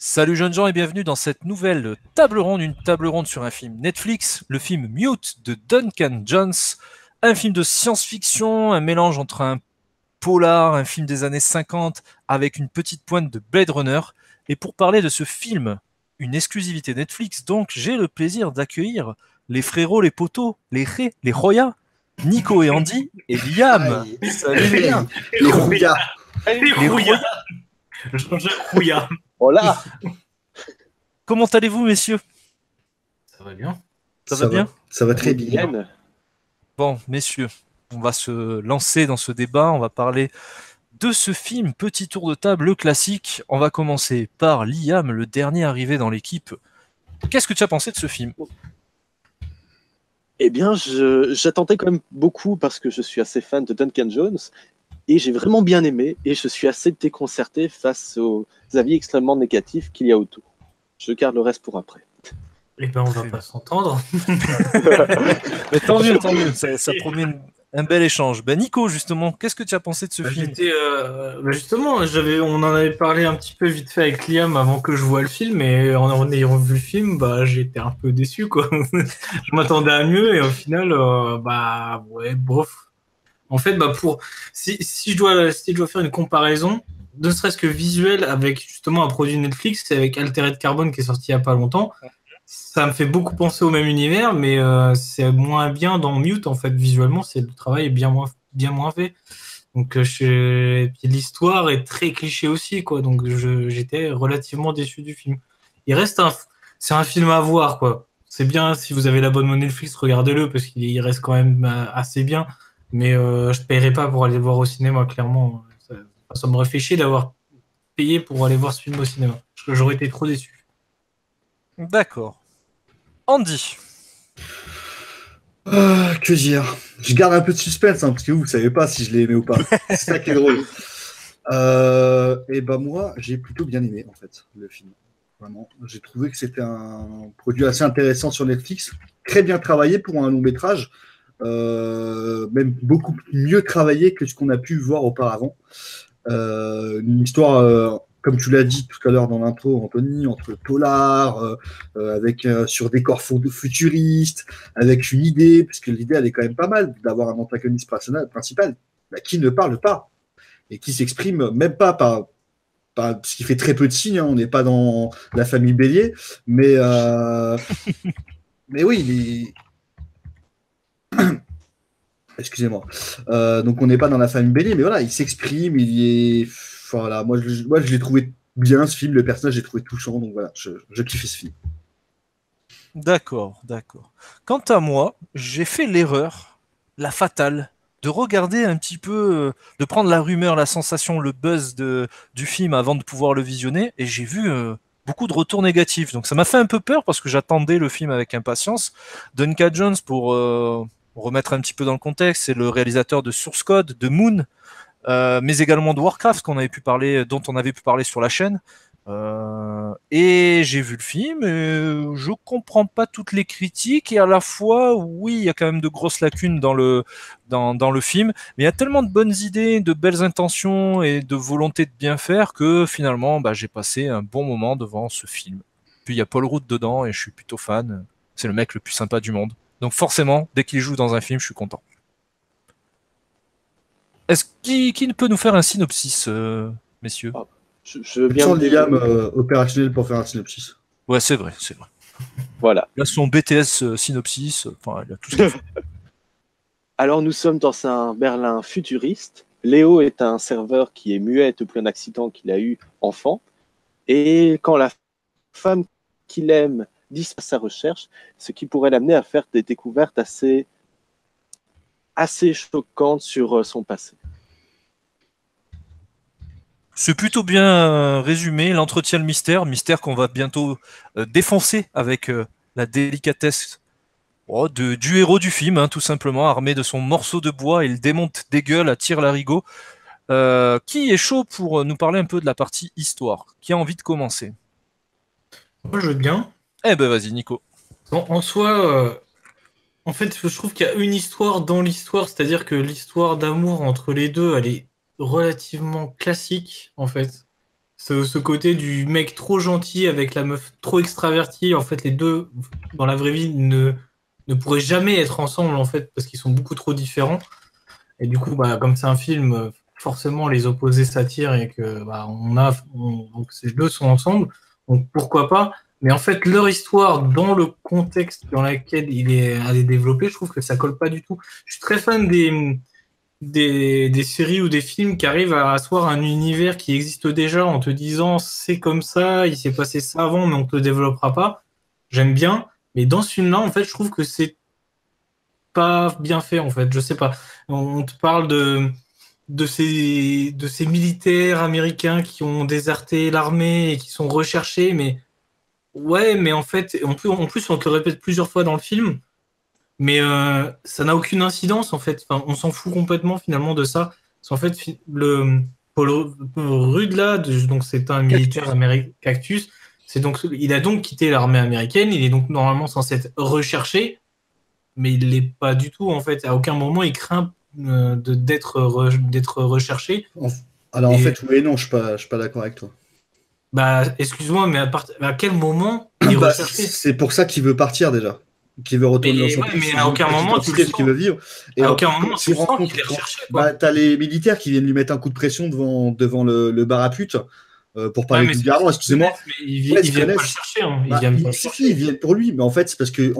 Salut jeunes gens et bienvenue dans cette nouvelle table ronde, une table ronde sur un film Netflix, le film Mute de Duncan Jones, un film de science-fiction, un mélange entre un polar, un film des années 50 avec une petite pointe de Blade Runner. Et pour parler de ce film, une exclusivité Netflix, donc j'ai le plaisir d'accueillir les frérots, les potos, les ré, les royas, Nico et Andy et Liam. Aïe. Salut les gars. Les rouillards. Les Les rouillards. Jean-Jacques Rouillard. Oh là. Comment allez-vous messieurs? Ça va bien. Ça va bien? Ça va très bien. Bon, messieurs, on va se lancer dans ce débat, on va parler de ce film, petit tour de table, le classique. On va commencer par Liam, le dernier arrivé dans l'équipe. Qu'est-ce que tu as pensé de ce film? Eh bien, j'attendais quand même beaucoup parce que je suis assez fan de Duncan Jones et j'ai vraiment bien aimé et je suis assez déconcerté face aux avis extrêmement négatifs qu'il y a autour. Je garde le reste pour après. Eh ben, on va pas s'entendre. Mais tant mieux, ça promet un bel échange. Ben Nico, justement, qu'est-ce que tu as pensé de ce film? Justement, on en avait parlé un petit peu vite fait avec Liam avant que je voie le film, et en ayant vu le film, j'étais un peu déçu, quoi. Je m'attendais à mieux, et au final, ouais, bof. En fait, si je dois faire une comparaison, ne serait-ce que visuel avec justement un produit Netflix, c'est avec Altered Carbone qui est sorti il y a pas longtemps. Ça me fait beaucoup penser au même univers, mais c'est moins bien dans Mute, en fait. Visuellement, le travail est bien moins fait. Donc, puis l'histoire est très cliché aussi, quoi. Donc, j'étais relativement déçu du film. C'est un film à voir, quoi. C'est bien, si vous avez l'abonnement Netflix, regardez-le, parce qu'il reste quand même assez bien. Mais je paierai pas pour aller le voir au cinéma, clairement. Ça me réfléchit d'avoir payé pour aller voir ce film au cinéma. J'aurais été trop déçu. D'accord. Andy. Que dire? Je garde un peu de suspense, parce que vous savez pas si je l'ai aimé ou pas. C'est ça qui est drôle. Et moi, j'ai plutôt bien aimé, en fait, le film. Vraiment. J'ai trouvé que c'était un produit assez intéressant sur Netflix, très bien travaillé pour un long métrage, même beaucoup mieux travaillé que ce qu'on a pu voir auparavant. Une histoire, comme tu l'as dit tout à l'heure dans l'intro, Anthony, entre polar, avec sur des corps futuristes, avec une idée, parce que l'idée elle est quand même pas mal d'avoir un antagoniste principal qui ne parle pas et qui s'exprime même pas par parce qu'il fait très peu de signes, hein, on n'est pas dans la famille Bélier, mais mais oui, excusez-moi. Donc on n'est pas dans la famille Bélier, mais voilà, il s'exprime, il est. Voilà, moi je l'ai trouvé bien ce film, le personnage j'ai trouvé touchant, donc voilà, je kiffe ce film. D'accord. Quant à moi, j'ai fait l'erreur, la fatale, de regarder un petit peu, de prendre la rumeur, la sensation, le buzz du film avant de pouvoir le visionner, et j'ai vu beaucoup de retours négatifs. Donc ça m'a fait un peu peur parce que j'attendais le film avec impatience. Duncan Jones, pour remettre un petit peu dans le contexte, c'est le réalisateur de Source Code, de Moon, mais également de Warcraft dont on avait pu parler sur la chaîne. Et j'ai vu le film, et je comprends pas toutes les critiques, et à la fois, oui, il y a quand même de grosses lacunes dans le film, mais il y a tellement de bonnes idées, de belles intentions et de volonté de bien faire que finalement, j'ai passé un bon moment devant ce film. Puis il y a Paul Rudd dedans, et je suis plutôt fan. C'est le mec le plus sympa du monde. Donc forcément, dès qu'il joue dans un film, je suis content. Qui peut nous faire un synopsis, messieurs? Je veux bien. Sans Liam opérationnel pour faire un synopsis. Ouais, c'est vrai. Voilà. Il a son BTS synopsis, enfin, il a tout ce qu'il faut. Alors, nous sommes dans un Berlin futuriste. Léo est un serveur qui est muet depuis un accident qu'il a eu enfant. Et quand la femme qu'il aime disparaît à sa recherche, ce qui pourrait l'amener à faire des découvertes assez choquantes sur son passé. C'est plutôt bien résumé, il entretient le mystère qu'on va bientôt défoncer avec la délicatesse du héros du film, hein, tout simplement, armé de son morceau de bois, il démonte des gueules à tir-larigot. Qui est chaud pour nous parler un peu de la partie histoire? Qui a envie de commencer? Moi, je veux bien. Eh ben vas-y, Nico. En soi, en fait, je trouve qu'il y a une histoire dans l'histoire, c'est-à-dire que l'histoire d'amour entre les deux, elle est relativement classique, en fait. ce côté du mec trop gentil avec la meuf trop extravertie. En fait, les deux, dans la vraie vie, ne pourraient jamais être ensemble, en fait, parce qu'ils sont beaucoup trop différents. Et du coup, bah, comme c'est un film, forcément, les opposés s'attirent et que bah, donc ces deux sont ensemble. Donc pourquoi pas? Mais en fait, leur histoire, dans le contexte dans lequel elle est développée, je trouve que ça colle pas du tout. Je suis très fan des séries ou des films qui arrivent à asseoir un univers qui existe déjà en te disant c'est comme ça, il s'est passé ça avant, mais on te le développera pas. J'aime bien. Mais dans ce film-là, en fait, je trouve que c'est pas bien fait, en fait. Je sais pas. On te parle de ces militaires américains qui ont déserté l'armée et qui sont recherchés, mais ouais, mais en fait, en plus, on te le répète plusieurs fois dans le film, mais ça n'a aucune incidence, en fait. Enfin, on s'en fout complètement, finalement, de ça. Parce qu'en fait, le Paul Rudd, là, donc c'est un militaire américain, Cactus, il a donc quitté l'armée américaine, il est donc normalement censé être recherché, mais il l'est pas du tout, en fait. À aucun moment, il craint d'être recherché. Alors, en fait, oui et non, je suis pas d'accord avec toi. Bah, excuse-moi, mais à quel moment il est Bah, recherché? c'est pour ça qu'il veut partir déjà. Qu'il veut retourner dans son pays. Mais à aucun moment, tu le sens. Qu'il veut vivre. Et à aucun moment, tu rends sens compte qu'il est recherché. Quoi. Bah, t'as les militaires qui viennent lui mettre un coup de pression devant le bar à pute. Pour parler vulgairement, excusez-moi. Ils viennent pas le chercher. Hein. Ils viennent pour lui, mais en fait, c'est parce que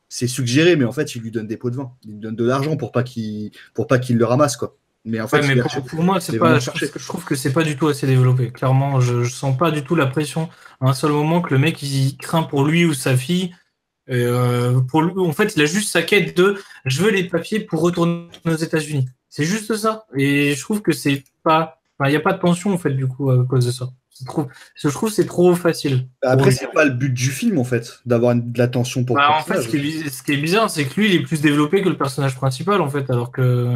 c'est suggéré, mais en fait, il lui donne des pots de vin. Il lui donne de l'argent pour pas qu'il le ramasse, quoi. Mais en fait, pour moi, c'est pas. Je trouve que c'est pas du tout assez développé. Clairement, je sens pas du tout la pression à un seul moment que le mec il craint pour lui ou sa fille. En fait, il a juste sa quête de je veux les papiers pour retourner aux États-Unis. C'est juste ça. Et je trouve que c'est pas. Il n'y a pas de tension en fait du coup à cause de ça. Je trouve que c'est trop facile. Après, c'est pas le but du film en fait, d'avoir de la tension pour le personnage. En fait, ce qui est bizarre, c'est que lui, il est plus développé que le personnage principal en fait, alors que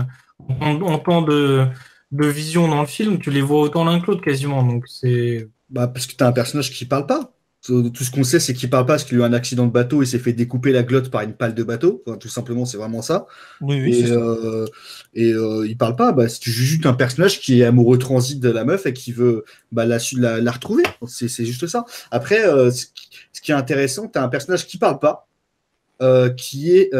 en temps de vision dans le film, tu les vois autant l'un que l'autre quasiment. Donc c'est. Parce que t'as un personnage qui parle pas. Tout ce qu'on sait, c'est qu'il parle pas parce qu'il a eu un accident de bateau et s'est fait découper la glotte par une pale de bateau. Enfin, tout simplement, c'est vraiment ça. Oui, c'est ça. Il parle pas. C'est juste un personnage qui est amoureux transit de la meuf et qui veut la retrouver. C'est juste ça. Après, ce qui est intéressant, t'as un personnage qui parle pas, qui est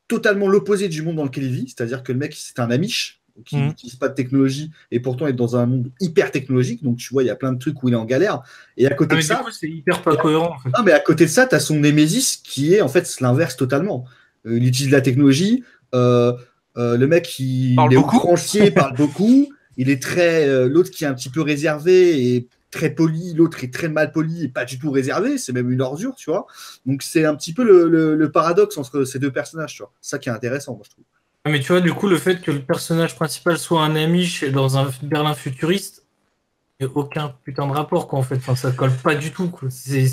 totalement l'opposé du monde dans lequel il vit. C'est-à-dire que le mec, c'est un Amish qui n'utilise pas de technologie et pourtant est dans un monde hyper technologique. Donc, tu vois, il y a plein de trucs où il est en galère. Et à côté de ça. C'est hyper pas cohérent. En fait. Mais à côté de ça, tu as son Némésis qui est en fait l'inverse totalement. Il utilise la technologie. Le mec, il est outrancier, parle beaucoup. Il est très. L'autre qui est un petit peu réservé et très poli. L'autre est très mal poli et pas du tout réservé. C'est même une ordure, tu vois. Donc, c'est un petit peu le paradoxe entre ces deux personnages, tu vois. C'est ça qui est intéressant, moi, je trouve. Mais tu vois, du coup, le fait que le personnage principal soit un Amish dans un Berlin futuriste, il n'y a aucun putain de rapport, quoi, en fait. Enfin, ça colle pas du tout, quoi. C'est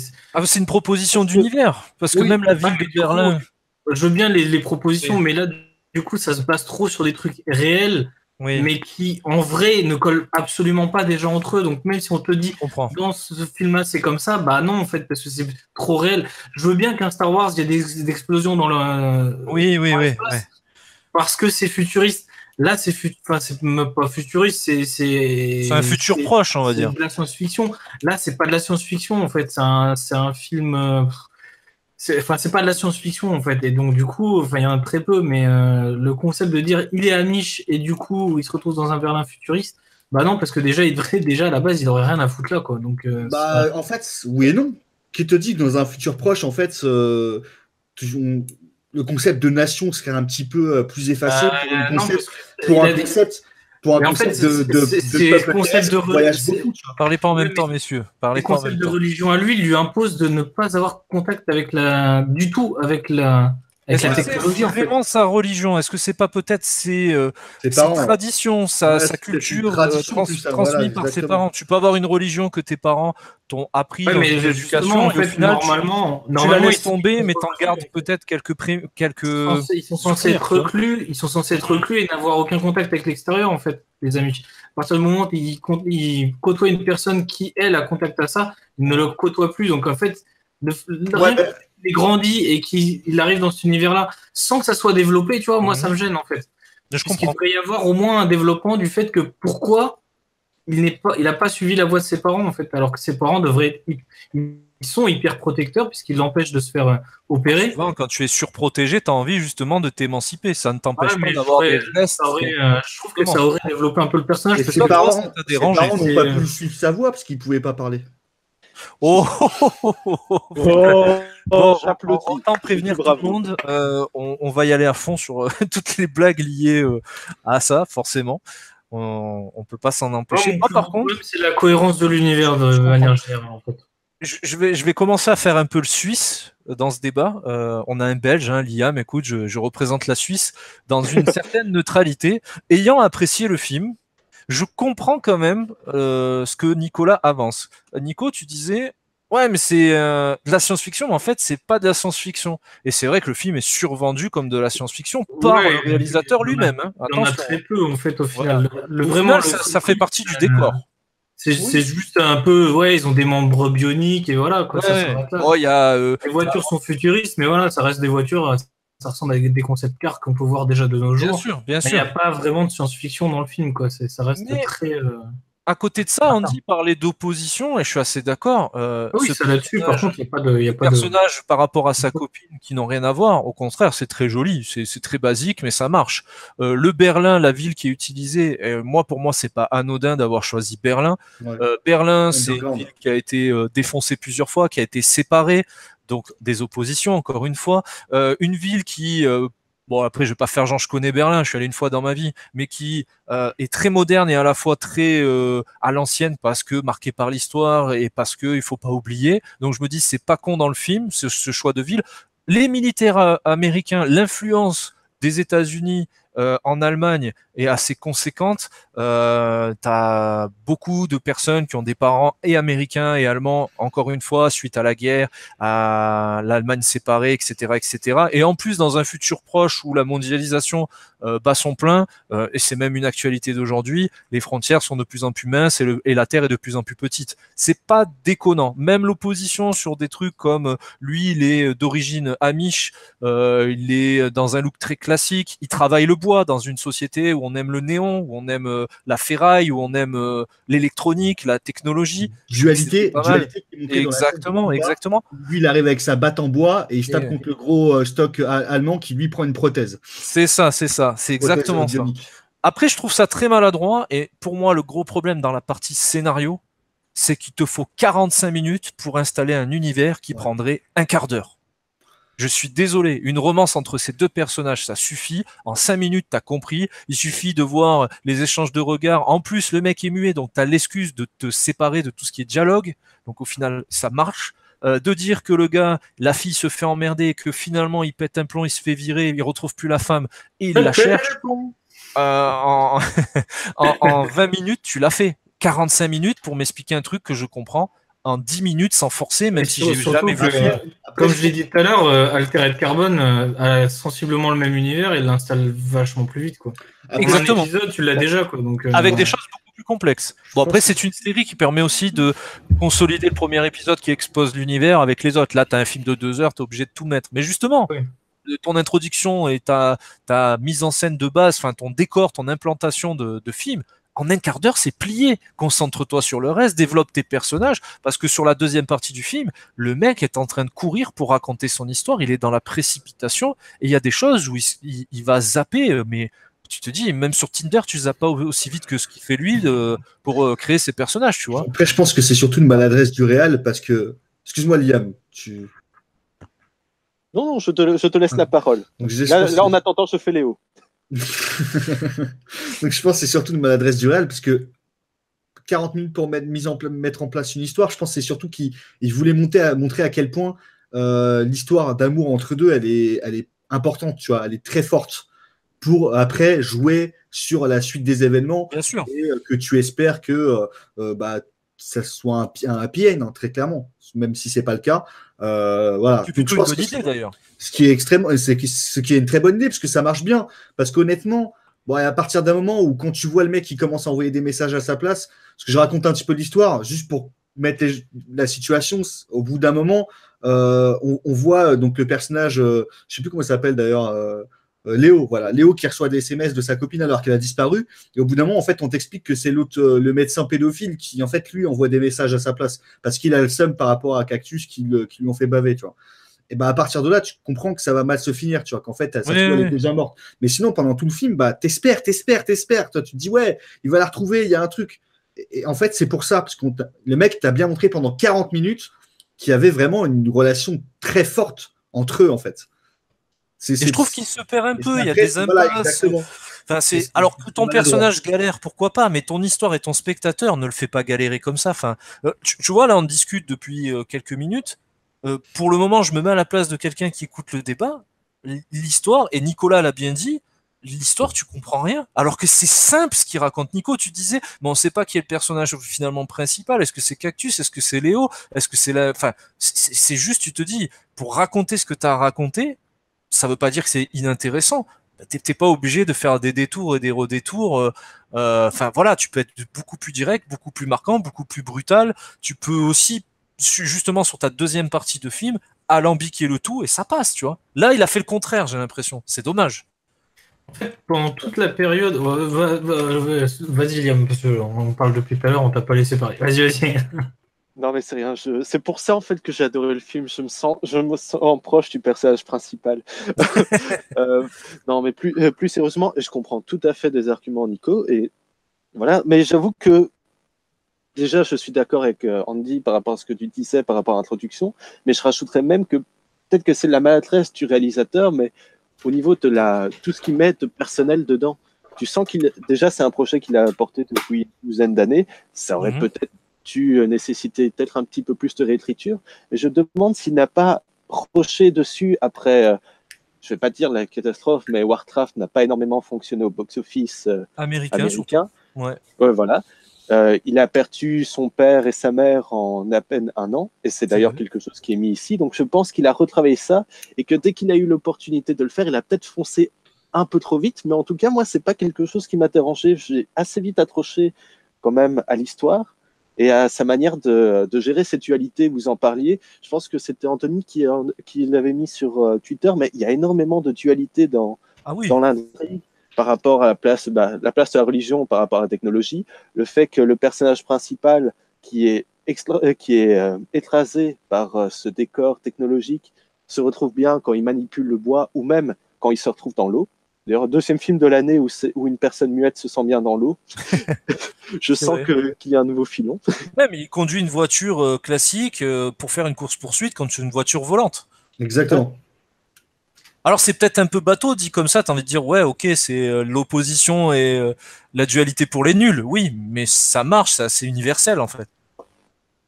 une proposition d'univers. Parce que même la ville de Berlin. Je veux bien les propositions, mais là, du coup, ça se base trop sur des trucs réels, mais qui, en vrai, ne collent absolument pas déjà entre eux. Donc, même si on te dit, dans ce film-là, c'est comme ça, bah non, en fait, parce que c'est trop réel. Je veux bien qu'un Star Wars, il y ait des explosions dans le. Oui. Parce que c'est futuriste. Là, c'est même pas futuriste, c'est un futur proche, on va dire. C'est de la science-fiction. Là, c'est pas de la science-fiction, en fait. C'est un film. C'est pas de la science-fiction, en fait. Et donc, du coup, il y en a très peu, mais le concept de dire il est Amish et du coup, il se retrouve dans un Berlin futuriste, bah non, parce que déjà, à la base, il aurait rien à foutre là, quoi. Donc, en fait, oui et non. Qui te dit que dans un futur proche, en fait, le concept de nation serait un petit peu plus effacé pour un concept de voyage beaucoup. Parlez pas en même temps, messieurs. Le concept de religion à lui lui impose de ne pas avoir contact avec la technologie. C'est vraiment sa religion. Est-ce que c'est pas peut-être ses traditions, sa culture transmise par ses parents? Tu peux avoir une religion que tes parents t'ont appris dans l'éducation, et au final, tu la laisses tomber, mais t'en gardes peut-être quelques. Ils sont censés être reclus. Ils sont censés être reclus et n'avoir aucun contact avec l'extérieur, en fait, les amis. À partir du moment où il côtoie une personne qui, elle, a contact à ça, il ne le côtoie plus. Donc, en fait, il grandit et qu'il arrive dans cet univers-là sans que ça soit développé, tu vois, moi, ça me gêne, en fait. Je comprends. Il devrait y avoir au moins un développement du fait que pourquoi il n'a pas suivi la voie de ses parents, en fait, alors que ses parents devraient être, ils sont hyper protecteurs puisqu'ils l'empêchent de se faire opérer. Souvent, quand tu es surprotégé, tu as envie justement de t'émanciper. Ça ne t'empêche Ouais, pas mais d'avoir des restes. je trouve que ça aurait développé un peu le personnage. Et parce ses que parents, ça t'a ses dérangé. parents n'ont pas pu suivre sa voix parce qu'ils ne pouvaient pas parler. Oh, Bon, j'applaudis. autant prévenir tout le Bravo. monde, on va y aller à fond sur toutes les blagues liées à ça, forcément. On peut pas s'en empêcher. Mon Moi, plus par gros contre, problème, c'est la cohérence de l'univers de manière générale, en fait. je vais commencer à faire un peu le Suisse dans ce débat. On a un Belge, hein, Liam, écoute, je représente la Suisse dans une certaine neutralité. Ayant apprécié le film, je comprends quand même ce que Nicolas avance. Nico, tu disais, ouais, mais c'est de la science-fiction, mais en fait, c'est pas de la science-fiction. Et c'est vrai que le film est survendu comme de la science-fiction par Ouais, le réalisateur lui-même. Hein. Il y en a Attention. très peu, en fait, au final. Au Vraiment, final, ça fait partie du décor. C'est juste un peu, ouais, ils ont des membres bioniques et voilà, quoi. Ça s'arrête là. Oh, il y a, Les voitures sont futuristes, mais voilà, ça reste des voitures, ça ressemble à des concept cars qu'on peut voir déjà de nos jours. bien Mais il n'y a sûr. pas vraiment de science-fiction dans le film, quoi. Ça reste Mais très. à côté de ça, Andy parlait d'opposition, et je suis assez d'accord. Oui, ça là-dessus, par contre, il n'y a pas de. Le personnage par rapport à sa copine qui n'ont rien à voir, au contraire, c'est très joli, c'est très basique, mais ça marche. Le Berlin, la ville qui est utilisée, pour moi, c'est pas anodin d'avoir choisi Berlin. Ouais. Berlin, c'est une ville qui a été défoncée plusieurs fois, qui a été séparée, donc des oppositions, encore une fois. Une ville qui bon, après, je vais pas faire genre je connais Berlin, je suis allé une fois dans ma vie, mais qui est très moderne et à la fois très à l'ancienne parce que marqué par l'histoire et parce que il faut pas oublier. Donc je me dis c'est pas con dans le film ce choix de ville. Les militaires américains, l'influence des États-Unis en Allemagne est assez conséquente. T'as beaucoup de personnes qui ont des parents et américains et allemands, encore une fois, suite à la guerre, à l'Allemagne séparée, etc., etc. Et en plus, dans un futur proche où la mondialisation bat son plein, et c'est même une actualité d'aujourd'hui, les frontières sont de plus en plus minces et la Terre est de plus en plus petite. C'est pas déconnant. Même l'opposition sur des trucs comme lui, il est d'origine amish, il est dans un look très classique, il travaille le bois dans une société où on aime le néon, où on aime la ferraille, où on aime l'électronique, la technologie. Dualité qui est montée exactement, exactement. Lui, il arrive avec sa batte en bois et il se tape contre le gros stock allemand qui lui prend une prothèse. C'est ça, c'est exactement ça. Après, je trouve ça très maladroit et pour moi, le gros problème dans la partie scénario, c'est qu'il te faut 45 minutes pour installer un univers qui prendrait un quart d'heure. Je suis désolé, une romance entre ces deux personnages, ça suffit. En 5 minutes, t'as compris. Il suffit de voir les échanges de regards. En plus, le mec est muet, donc t'as l'excuse de te séparer de tout ce qui est dialogue. Donc au final, ça marche. De dire que le gars, la fille se fait emmerder, que finalement il pète un plomb, il se fait virer, il retrouve plus la femme et il la cherche. En 20 minutes, tu l'as fait. 45 minutes pour m'expliquer un truc que je comprends en 10 minutes sans forcer, même si j'ai jamais vu. Comme je l'ai dit tout à l'heure, Altered Carbon a sensiblement le même univers et l'installe vachement plus vite, quoi. Exactement. Un épisode, tu l'as déjà, quoi. Donc, avec des choses beaucoup plus complexes. Bon, après, c'est une série qui permet aussi de consolider le premier épisode qui expose l'univers avec les autres. Là, tu as un film de 2 heures, tu es obligé de tout mettre. Mais justement, ton introduction et ta mise en scène de base, enfin ton décor, ton implantation de film, en un quart d'heure, c'est plié. Concentre-toi sur le reste, développe tes personnages, parce que sur la deuxième partie du film, le mec est en train de courir pour raconter son histoire, il est dans la précipitation, et il y a des choses où il va zapper, mais tu te dis, même sur Tinder, tu zappes pas aussi vite que ce qu'il fait lui pour créer ses personnages, tu vois. Après, je pense que c'est surtout une maladresse du réal, parce que... Excuse-moi, Liam, tu... Non, je te laisse la parole. Donc, là, en attendant, je fais Léo. Donc je pense que c'est surtout une maladresse du réel parce que 40 minutes pour mettre en place une histoire, je pense que c'est surtout qu'il voulait montrer à quel point l'histoire d'amour entre deux elle est importante, tu vois, elle est très forte pour après jouer sur la suite des événements. Bien sûr. Et que tu espères que ça soit un happy end, hein, très clairement, même si c'est pas le cas. Voilà. C'est plutôt une bonne idée d'ailleurs. Ce qui est une très bonne idée parce que ça marche bien. Parce qu'honnêtement, bon, à partir d'un moment où quand tu vois le mec qui commence à envoyer des messages à sa place, parce que je raconte un petit peu l'histoire, juste pour mettre la situation, au bout d'un moment, on voit donc le personnage, je sais plus comment il s'appelle d'ailleurs, Léo, voilà, Léo qui reçoit des SMS de sa copine alors qu'elle a disparu. Et au bout d'un moment, en fait, on t'explique que c'est l'autre, le médecin pédophile qui, en fait, lui, envoie des messages à sa place parce qu'il a le seum par rapport à Cactus qui lui ont fait baver, tu vois. Et bah, à partir de là, tu comprends que ça va mal se finir, tu vois, qu'en fait, ça elle est déjà morte. Mais sinon, pendant tout le film, bah, t'espères. Toi, tu te dis, ouais, il va la retrouver, il y a un truc. Et en fait, c'est pour ça, parce que le mec t'a bien montré pendant 40 minutes qu'il y avait vraiment une relation très forte entre eux, en fait. Et je trouve qu'il se perd un peu, il y a après, des voilà, impasses. exactement. Enfin, alors que ton personnage galère, pourquoi pas, mais ton histoire et ton spectateur ne le fait pas galérer comme ça. Enfin, tu vois, là, on discute depuis quelques minutes. Pour le moment, je me mets à la place de quelqu'un qui écoute le débat. L'histoire, et Nicolas l'a bien dit, l'histoire, tu comprends rien. Alors que c'est simple ce qu'il raconte Nico. Tu disais, mais on sait pas qui est le personnage finalement principal. Est-ce que c'est Cactus? Est-ce que c'est Léo? Est-ce que c'est la... Enfin, c'est juste, tu te dis, pour raconter ce que tu as raconté, ça veut pas dire que c'est inintéressant. T'es pas obligé de faire des détours et des redétours. Enfin voilà, tu peux être beaucoup plus direct, beaucoup plus marquant, beaucoup plus brutal. Tu peux aussi, justement sur ta deuxième partie de film, alambiquer le tout et ça passe, tu vois. Là, il a fait le contraire, j'ai l'impression. C'est dommage. En fait, pendant toute la période... Vas-y, Liam, parce qu'on parle depuis tout à l'heure, on t'a pas laissé parler. Vas-y. Non, mais c'est rien. C'est pour ça, en fait, que j'ai adoré le film. Je me sens proche du personnage principal. Non, mais plus sérieusement, et je comprends tout à fait des arguments, Nico. Et voilà. Mais j'avoue que, déjà, je suis d'accord avec Andy par rapport à ce que tu disais, par rapport à l'introduction. Mais je rajouterais même que peut-être que c'est de la maladresse du réalisateur, mais au niveau de tout ce qu'il met de personnel dedans. Tu sens déjà, c'est un projet qu'il a apporté depuis une douzaine d'années. Ça aurait peut-être nécessité peut-être un petit peu plus de réécriture. Mais je demande s'il n'a pas roché dessus après, je vais pas dire la catastrophe, mais Warcraft n'a pas énormément fonctionné au box-office américain. Ouais, voilà. Il a perdu son père et sa mère en à peine un an, et c'est d'ailleurs quelque chose qui est mis ici. Donc je pense qu'il a retravaillé ça, et que dès qu'il a eu l'opportunité de le faire, il a peut-être foncé un peu trop vite, mais en tout cas, moi, c'est pas quelque chose qui m'a dérangé. J'ai assez vite accroché quand même à l'histoire et à sa manière de gérer cette dualité, vous en parliez. Je pense que c'était Anthony qui l'avait mis sur Twitter, mais il y a énormément de dualité dans l'intrigue par rapport à la place de la religion par rapport à la technologie. Le fait que le personnage principal qui est écrasé par ce décor technologique se retrouve bien quand il manipule le bois ou même quand il se retrouve dans l'eau. D'ailleurs, deuxième film de l'année où une personne muette se sent bien dans l'eau. Je sens qu'il y a un nouveau filon. Même il conduit une voiture classique pour faire une course-poursuite quand c'est une voiture volante. Exactement. Alors c'est peut-être un peu bateau dit comme ça, t'as envie de dire ouais ok c'est l'opposition et la dualité pour les nuls, oui, mais ça marche, c'est assez universel en fait.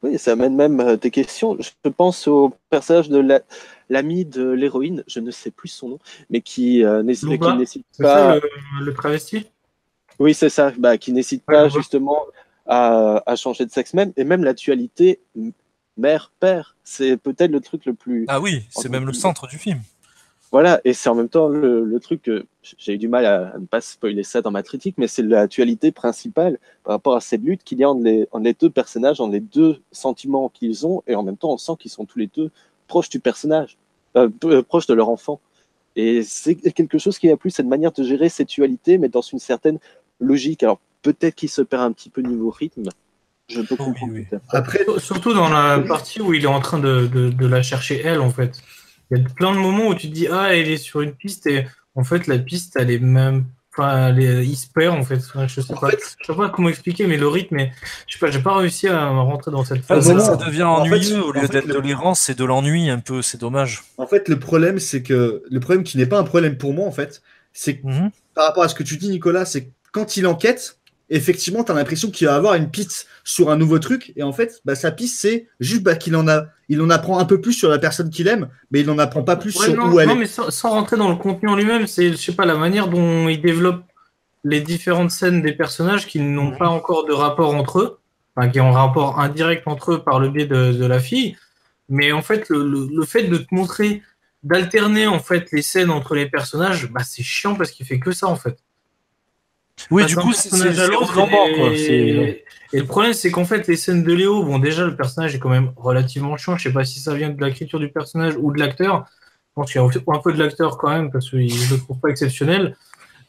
Oui, ça amène même des questions. Je pense au personnage de l'ami de l'héroïne, je ne sais plus son nom, mais qui n'hésite pas. C'est ça, le travesti? Oui, c'est ça, qui n'hésite pas justement à changer de sexe même, et même la dualité mère-père, c'est peut-être le truc le plus... Ah oui, c'est même le centre du film. Voilà, et c'est en même temps le truc que j'ai eu du mal à ne pas spoiler ça dans ma critique, mais c'est la dualité principale par rapport à cette lutte qu'il y a entre les deux personnages, entre les deux sentiments qu'ils ont, et en même temps on sent qu'ils sont tous les deux proches du personnage, proches de leur enfant. Et c'est quelque chose qui a plu, cette manière de gérer cette dualité, mais dans une certaine logique. Alors peut-être qu'il se perd un petit peu niveau rythme, je peux comprendre. Oui. Après, surtout dans la partie où il est en train de la chercher elle, en fait. Il y a plein de moments où tu te dis ah elle est sur une piste et en fait la piste elle est même il se perd en fait. Je sais pas comment expliquer, mais le rythme, je sais pas, j'ai pas réussi à rentrer dans cette phase. Ça devient ennuyeux au lieu d'être de l'errance, c'est de l'ennui un peu, c'est dommage. En fait, le problème qui n'est pas un problème pour moi en fait, c'est que par rapport à ce que tu dis Nicolas, c'est que quand il enquête, effectivement, tu as l'impression qu'il va avoir une piste sur un nouveau truc. Et en fait, sa piste, c'est juste qu'il en apprend un peu plus sur la personne qu'il aime, mais il n'en apprend pas plus sur où elle est. Non, mais sans rentrer dans le contenu en lui-même, c'est, je sais pas, la manière dont il développe les différentes scènes des personnages qui n'ont pas encore de rapport entre eux, enfin, qui ont un rapport indirect entre eux par le biais de la fille. Mais en fait, le fait de te montrer, d'alterner en fait les scènes entre les personnages, c'est chiant parce qu'il fait que ça en fait. Oui, du coup, c'est redondant, quoi. Et le problème, c'est qu'en fait, les scènes de Léo, bon, déjà, le personnage est quand même relativement chiant. Je sais pas si ça vient de l'écriture du personnage ou de l'acteur. pense qu'il y a un peu de l'acteur quand même, parce que je le trouve pas exceptionnel.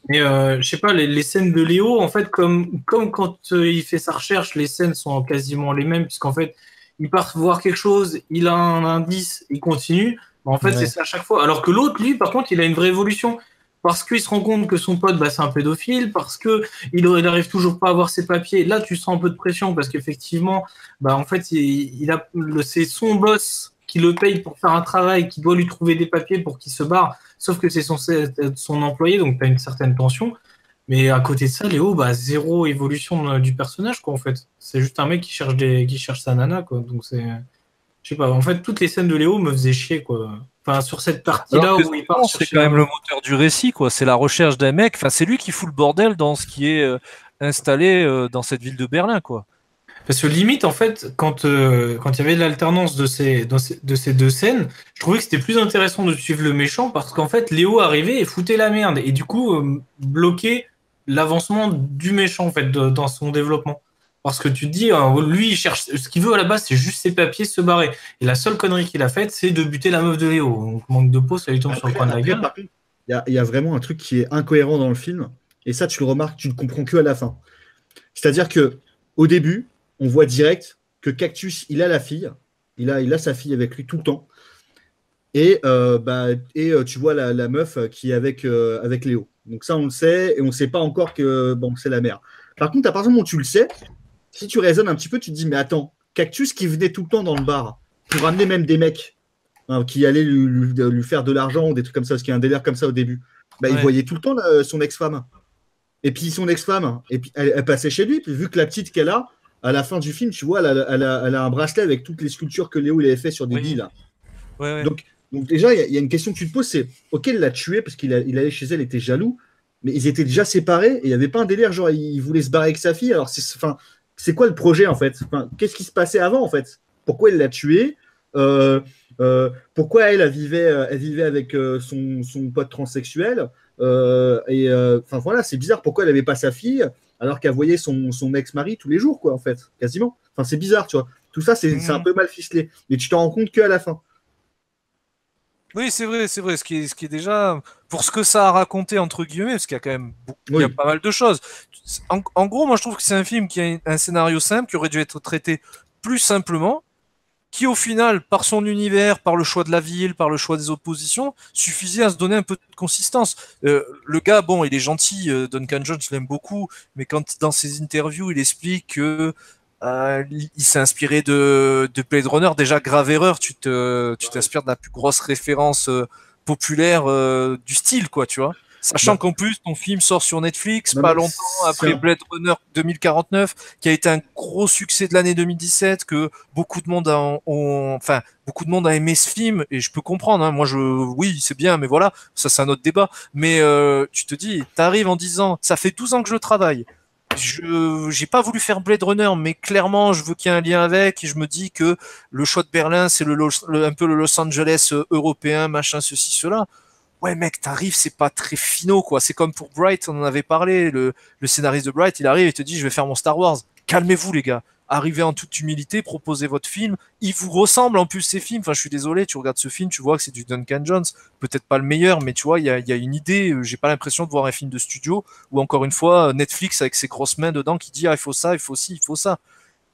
Mais je sais pas, les scènes de Léo, en fait, comme quand il fait sa recherche, les scènes sont quasiment les mêmes, puisqu'en fait, il part voir quelque chose, il a un indice, il continue. En fait, c'est ça à chaque fois. Alors que l'autre, lui, par contre, il a une vraie évolution. Parce qu'il se rend compte que son pote, bah, c'est un pédophile, parce qu'il arrive toujours pas à avoir ses papiers. Là, tu sens un peu de pression, parce qu'effectivement, bah, en fait, c'est son boss qui le paye pour faire un travail, qui doit lui trouver des papiers pour qu'il se barre. Sauf que c'est son employé, donc tu as une certaine tension. Mais à côté de ça, Léo, bah, zéro évolution du personnage, quoi, en fait. C'est juste un mec qui cherche sa nana, quoi. Donc c'est. Je sais pas, en fait, toutes les scènes de Léo me faisaient chier, quoi. Enfin, sur cette partie-là où il part. C'est quand même le moteur du récit, quoi. C'est la recherche d'un mec. Enfin, c'est lui qui fout le bordel dans ce qui est installé dans cette ville de Berlin, quoi. Parce que limite, en fait, quand il y avait l'alternance de ces deux scènes, je trouvais que c'était plus intéressant de suivre le méchant parce qu'en fait, Léo arrivait et foutait la merde et du coup bloquait l'avancement du méchant en fait dans son développement. Parce que tu te dis, lui, il cherche ce qu'il veut à la base, c'est juste ses papiers, se barrer. Et la seule connerie qu'il a faite, c'est de buter la meuf de Léo. Donc manque de peau, ça lui tombe sur le coin de la gueule. Il y a vraiment un truc qui est incohérent dans le film et ça, tu le remarques, tu ne comprends que à la fin. C'est-à-dire que au début, on voit direct que Cactus, il a la fille, il a sa fille avec lui tout le temps, et tu vois la meuf qui est avec Léo. Donc ça, on le sait, et on ne sait pas encore que c'est la mère. Par contre, à partir du moment où tu le sais, si tu raisonnes un petit peu, tu te dis, mais attends, Cactus qui venait tout le temps dans le bar pour amener même des mecs qui allaient lui faire de l'argent ou des trucs comme ça, parce qu'il y a un délire comme ça au début, il voyait tout le temps son ex-femme. Et puis son ex-femme, et puis elle passait chez lui, puis vu que la petite qu'elle a, à la fin du film, tu vois, elle a un bracelet avec toutes les sculptures que Léo il avait fait sur des billes. Là. Ouais. Donc déjà, il y a une question que tu te poses, c'est ok, il l'a tué parce qu'il allait chez elle, il était jaloux, mais ils étaient déjà séparés et il n'y avait pas un délire, genre il voulait se barrer avec sa fille. Alors c'est quoi le projet en fait, qu'est-ce qui se passait avant en fait? Pourquoi il l'a tué? Pourquoi elle vivait avec son pote transsexuel? Voilà, c'est bizarre. Pourquoi elle n'avait pas sa fille alors qu'elle voyait son ex-mari tous les jours, quoi, en fait, quasiment. Enfin, c'est bizarre, tu vois. Tout ça, c'est un peu mal ficelé. Mais tu t'en rends compte qu'à la fin. Oui, c'est vrai. Ce qui est déjà, pour ce que ça a raconté, entre guillemets, parce qu'il y a quand même il y a pas mal de choses. En gros, moi, je trouve que c'est un film qui a un scénario simple, qui aurait dû être traité plus simplement, qui au final, par son univers, par le choix de la ville, par le choix des oppositions, suffisait à se donner un peu de consistance. Le gars, bon, il est gentil, Duncan Jones, je l'aime beaucoup, mais quand dans ses interviews, il explique que il s'est inspiré de Blade Runner, déjà grave erreur, tu t'inspires de la plus grosse référence populaire du style, quoi, tu vois. Sachant qu'en plus, ton film sort sur Netflix pas longtemps après Blade Runner 2049, qui a été un gros succès de l'année 2017, que beaucoup de monde a aimé ce film, et je peux comprendre, hein. Moi, oui, c'est bien, mais voilà, ça c'est un autre débat. Mais tu te dis, t'arrives en disant, ça fait 12 ans que je travaille, j'ai pas voulu faire Blade Runner, mais clairement, je veux qu'il y ait un lien avec, et je me dis que le choix de Berlin, c'est un peu le Los Angeles européen, machin, ceci, cela. Ouais, mec, t'arrives, c'est pas très finaux, quoi. C'est comme pour Bright, on en avait parlé. Le scénariste de Bright, il arrive et te dit, je vais faire mon Star Wars. Calmez-vous, les gars. Arrivez en toute humilité, proposez votre film. Il vous ressemble en plus, ces films. Enfin, je suis désolé, tu regardes ce film, tu vois que c'est du Duncan Jones. Peut-être pas le meilleur, mais tu vois, il y a une idée. J'ai pas l'impression de voir un film de studio ou encore une fois, Netflix avec ses grosses mains dedans qui dit, ah, il faut ça, il faut ci, il faut ça.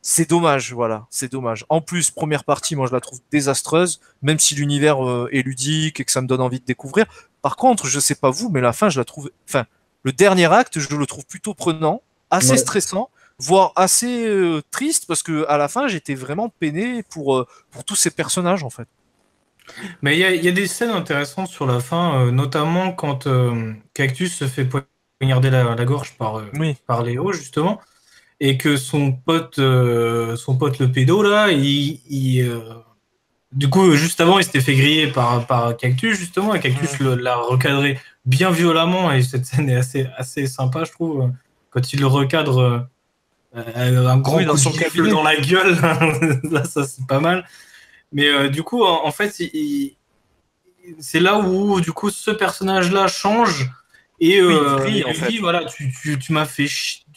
C'est dommage, voilà, c'est dommage. En plus, première partie, moi je la trouve désastreuse, même si l'univers est ludique et que ça me donne envie de découvrir. Par contre, je sais pas vous, mais la fin, je la trouve. Enfin, le dernier acte, je le trouve plutôt prenant, assez stressant, voire assez triste, parce que à la fin, j'étais vraiment peiné pour tous ces personnages, en fait. Mais il y a des scènes intéressantes sur la fin, notamment quand Cactus se fait poignarder la gorge par Léo, justement. Et que son pote le pédo là, du coup juste avant il s'était fait griller par Cactus justement, et Cactus l'a recadré bien violemment, et cette scène est assez sympa, je trouve, quand il le recadre un grand coup de gifle dans la gueule. Là ça c'est pas mal, mais du coup en fait c'est là où du coup ce personnage là change. Et il dit, voilà, tu m'as fait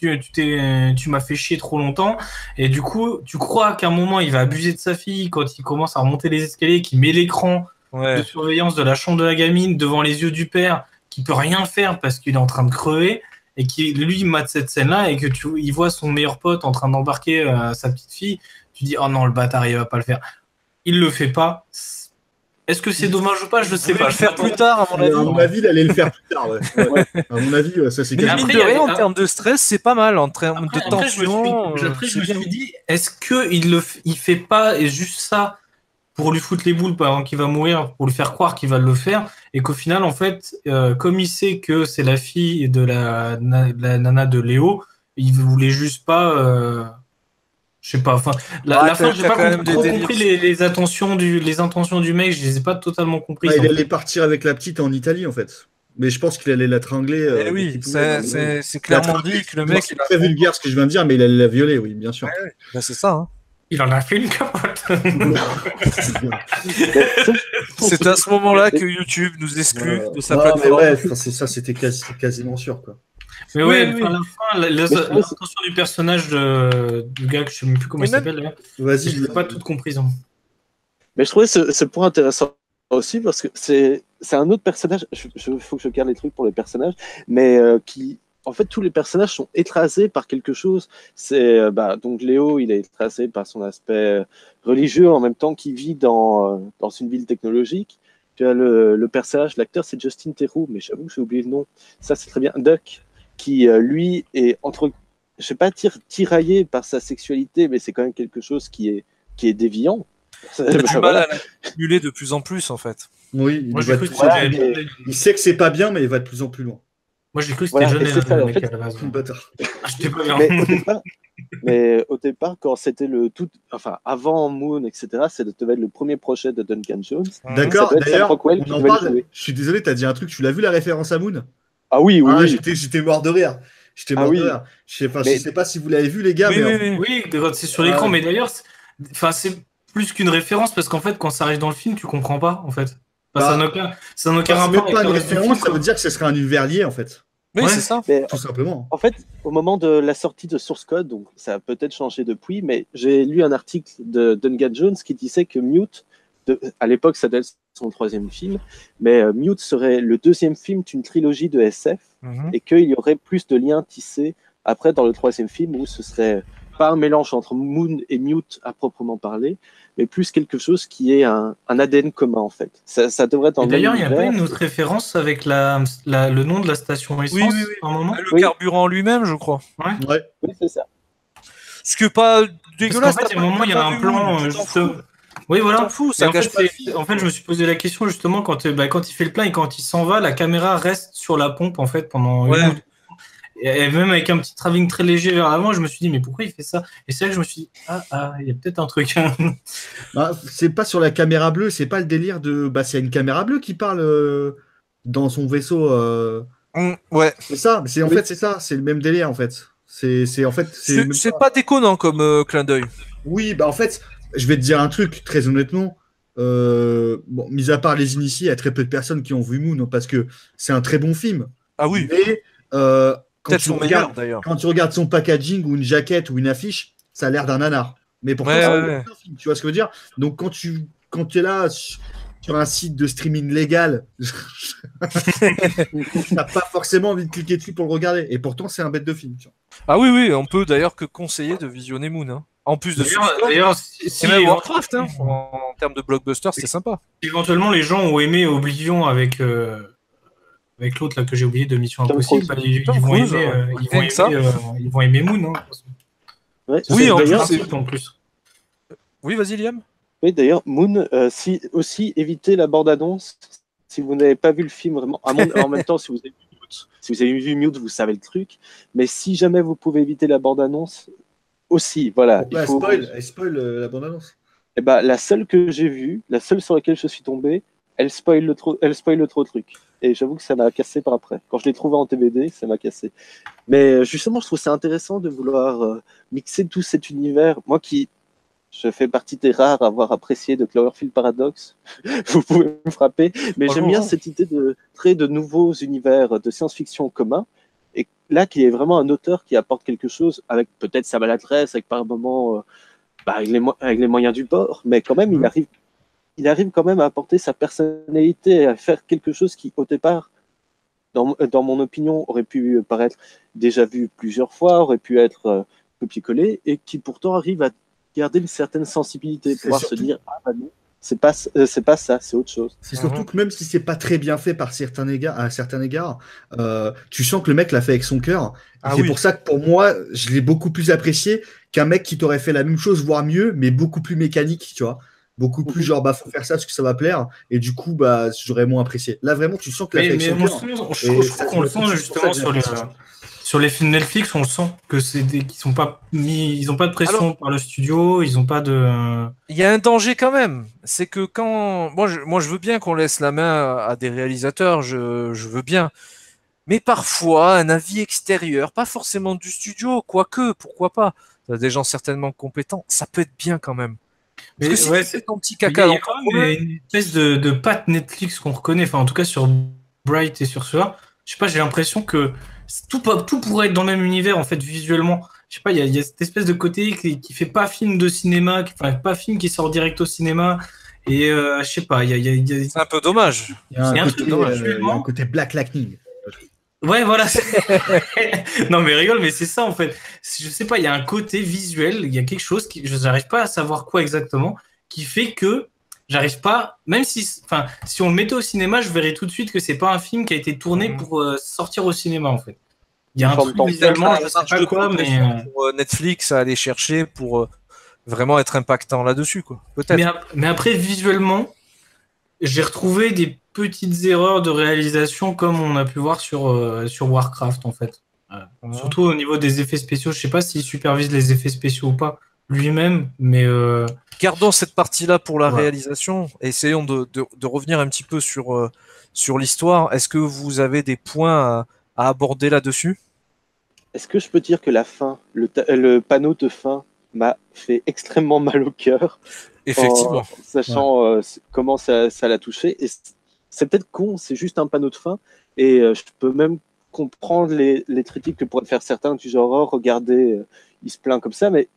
tu m'as fait chier trop longtemps, et du coup tu crois qu'à un moment il va abuser de sa fille quand il commence à remonter les escaliers, qu'il met l'écran de surveillance de la chambre de la gamine devant les yeux du père qui peut rien faire parce qu'il est en train de crever et qui lui mate cette scène-là et que il voit son meilleur pote en train d'embarquer sa petite fille, tu dis oh non le bâtard il va pas le faire. Il le fait pas. Est-ce que c'est dommage ou pas? Je sais pas. Le faire plus tard, à mon avis. À mon avis, il allait le faire plus tard. Ouais. À mon avis, ça c'est Mais quasiment. mine de rien, en termes de stress, c'est pas mal. En termes de tension. Je me suis dit, est-ce qu'il fait pas et juste ça pour lui foutre les boules avant qu'il va mourir, pour lui faire croire qu'il va le faire, et qu'au final, en fait, comme il sait que c'est la fille de la nana de Léo, il voulait juste pas. Je sais pas, enfin, la fin, j'ai pas trop compris les intentions du mec, je les ai pas totalement compris. Il allait partir avec la petite en Italie, en fait. Mais je pense qu'il allait la tringler. Oui, c'est clairement dit que le mec. C'est très vulgaire ce que je viens de dire, mais il allait la violer, oui, bien sûr. Bah, c'est ça. Hein. Il en a fait une capote. C'est à ce moment-là que YouTube nous exclut de sa plateforme. plateforme. Mais ouais, c'est ça, c'était quasiment sûr, quoi. Mais ouais, à la fin, l'intention du personnage du gars que je sais même plus comment il s'appelle. Vas-y, je l'ai pas toute comprise. Mais je trouvais ce point intéressant aussi parce que c'est un autre personnage. Il faut que je garde les trucs pour les personnages, mais qui, en fait, tous les personnages sont écrasés par quelque chose. C'est donc Léo, il est écrasé par son aspect religieux en même temps qu'il vit dans une ville technologique. Tu as le personnage, l'acteur, c'est Justin Theroux, mais j'avoue que j'ai oublié le nom. Ça, c'est très bien. Duck, qui lui est je sais pas tiraillé par sa sexualité, mais c'est quand même quelque chose qui est déviant. Il a du mal à l'accumuler de plus en plus, en fait. Oui, il sait que c'est pas bien, mais il va de plus en plus loin. Moi, j'ai cru que c'était John mec à la base. J'étais pas bien. Mais au départ, quand c'était avant Moon, etc., ça devait être le premier projet de Duncan Jones. D'accord, d'ailleurs, on en parle. Je suis désolé, t'as dit un truc, tu l'as vu la référence à Moon? Ah oui. J'étais mort de rire. Je sais pas si vous l'avez vu, les gars. Oui, c'est sur l'écran, mais d'ailleurs, c'est plus qu'une référence parce qu'en fait, quand ça arrive dans le film, tu comprends pas, en fait. Ça n'a aucun rapport. C'est pas une référence, ça veut dire que ce serait un univers lié, en fait. Oui, c'est ça. Tout simplement. En fait, au moment de la sortie de Source Code, donc ça a peut-être changé depuis, mais j'ai lu un article de Duncan Jones qui disait que Mute, à l'époque, ça devait être son 3e film, mais Mute serait le 2e film d'une trilogie de SF et qu'il y aurait plus de liens tissés après dans le 3e film où ce serait pas un mélange entre Moon et Mute à proprement parler, mais plus quelque chose qui est un ADN commun en fait. Ça devrait être. D'ailleurs, il n'y a pas une autre référence avec le nom de la station essence à un moment. Le carburant lui-même, je crois. Oui, c'est ça. Ce que pas dégueulasse. En fait, à un moment, il y a un plan. Oui, voilà. T'en fous, ça cache pas. En fait, je me suis posé la question justement quand il fait le plein et quand il s'en va, la caméra reste sur la pompe en fait pendant une. Et même avec un petit travelling très léger vers l'avant, je me suis dit, mais pourquoi il fait ça? Et c'est là que je me suis dit, il y a peut-être un truc. C'est pas sur la caméra bleue, c'est pas le délire de. C'est une caméra bleue qui parle dans son vaisseau. Ouais. C'est ça, en fait, c'est ça, c'est le même délire en fait. C'est pas déconnant comme clin d'œil. Oui, en fait, je vais te dire un truc, très honnêtement. Mis à part les initiés, il y a très peu de personnes qui ont vu Moon, parce que c'est un très bon film. Ah oui. Mais. Quand tu regardes son packaging ou une jaquette ou une affiche, ça a l'air d'un nanar. Mais pourtant, c'est un film, tu vois ce que je veux dire? Donc, quand tu es là sur un site de streaming légal, tu n'as pas forcément envie de cliquer dessus pour le regarder. Et pourtant, c'est un bête de film. Tu vois. Ah oui, on peut d'ailleurs que conseiller de visionner Moon. Hein. En plus de d'ailleurs, c'est même Warcraft. Hein. En termes de blockbuster, c'est sympa. Éventuellement, les gens ont aimé Oblivion avec l'autre là que j'ai oublié de Mission Impossible, ils vont aimer Moon. Hein. Oui, en plus. Oui, vas-y, Liam. Oui, d'ailleurs, Moon, aussi évitez la bande-annonce si vous n'avez pas vu le film vraiment. En même temps, si vous avez vu Mute, vous savez le truc. Mais si jamais vous pouvez éviter la bande-annonce, aussi, voilà. Spoil la bande-annonce. La seule que j'ai vue, la seule sur laquelle je suis tombé, elle spoil trop le truc. Et j'avoue que ça m'a cassé par après. Quand je l'ai trouvé en TBD, ça m'a cassé. Mais justement, je trouve ça intéressant de vouloir mixer tout cet univers. Moi je fais partie des rares à avoir apprécié de Cloverfield Paradox. Vous pouvez me frapper. Mais j'aime bien cette idée de créer de nouveaux univers de science-fiction communs. Et là, qu'il y ait vraiment un auteur qui apporte quelque chose avec peut-être sa maladresse, avec par moments avec les moyens du bord. Mais quand même, il arrive il arrive quand même à apporter sa personnalité, à faire quelque chose qui, au départ, dans mon opinion, aurait pu paraître déjà vu plusieurs fois, aurait pu être copié-collé, et qui pourtant arrive à garder une certaine sensibilité, pouvoir se dire, ah bah non, c'est pas ça, c'est autre chose. C'est surtout que même si c'est pas très bien fait par à certains égards, tu sens que le mec l'a fait avec son cœur. C'est pour ça que pour moi, je l'ai beaucoup plus apprécié qu'un mec qui t'aurait fait la même chose, voire mieux, mais beaucoup plus mécanique, tu vois. Beaucoup plus genre, bah, faut faire ça parce que ça va plaire. Et du coup, bah, j'aurais moins apprécié. Là, vraiment, tu sens que l'a fait avec son cœur. Je trouve qu'on le sent justement sur les films Netflix, on le sent que qu'ils sont pas mis, ils ont pas de pression par le studio, ils ont pas de. Il y a un danger quand même, c'est que quand moi je veux bien qu'on laisse la main à des réalisateurs, je veux bien, mais parfois un avis extérieur, pas forcément du studio, quoique pourquoi pas, des gens certainement compétents, ça peut être bien quand même. Parce que si tu fais ton petit caca, il y a quand même une espèce de patte Netflix qu'on reconnaît, enfin en tout cas sur Bright et sur cela. Je sais pas, j'ai l'impression que tout pourrait être dans le même univers en fait visuellement. Je sais pas, il y a cette espèce de côté qui fait pas film de cinéma, pas film qui sort direct au cinéma. Et je sais pas, c'est un peu dommage. Il y a un côté Black Lightning. Ouais, voilà. Non, mais rigole, mais c'est ça en fait. Je sais pas, il y a un côté visuel, il y a quelque chose je n'arrive pas à savoir quoi exactement, qui fait que j'arrive pas, même si on le mettait au cinéma, je verrais tout de suite que c'est pas un film qui a été tourné pour sortir au cinéma en fait. Il y a un truc visuellement, je sais pas quoi, mais pour Netflix à aller chercher pour vraiment être impactant là-dessus, quoi. Peut-être. Mais après, visuellement, j'ai retrouvé des petites erreurs de réalisation comme on a pu voir sur Warcraft en fait. Surtout au niveau des effets spéciaux. Je sais pas s'il supervise les effets spéciaux ou pas lui-même, mais gardons cette partie-là pour la réalisation. Essayons de revenir un petit peu sur l'histoire. Est-ce que vous avez des points à aborder là-dessus? Est-ce que je peux dire que la fin, le panneau de fin m'a fait extrêmement mal au cœur? Effectivement. Sachant comment ça l'a touché. Et c'est peut-être con, c'est juste un panneau de fin. Et je peux même comprendre les critiques que pourraient faire certains du genre, oh, regardez, il se plaint comme ça. Mais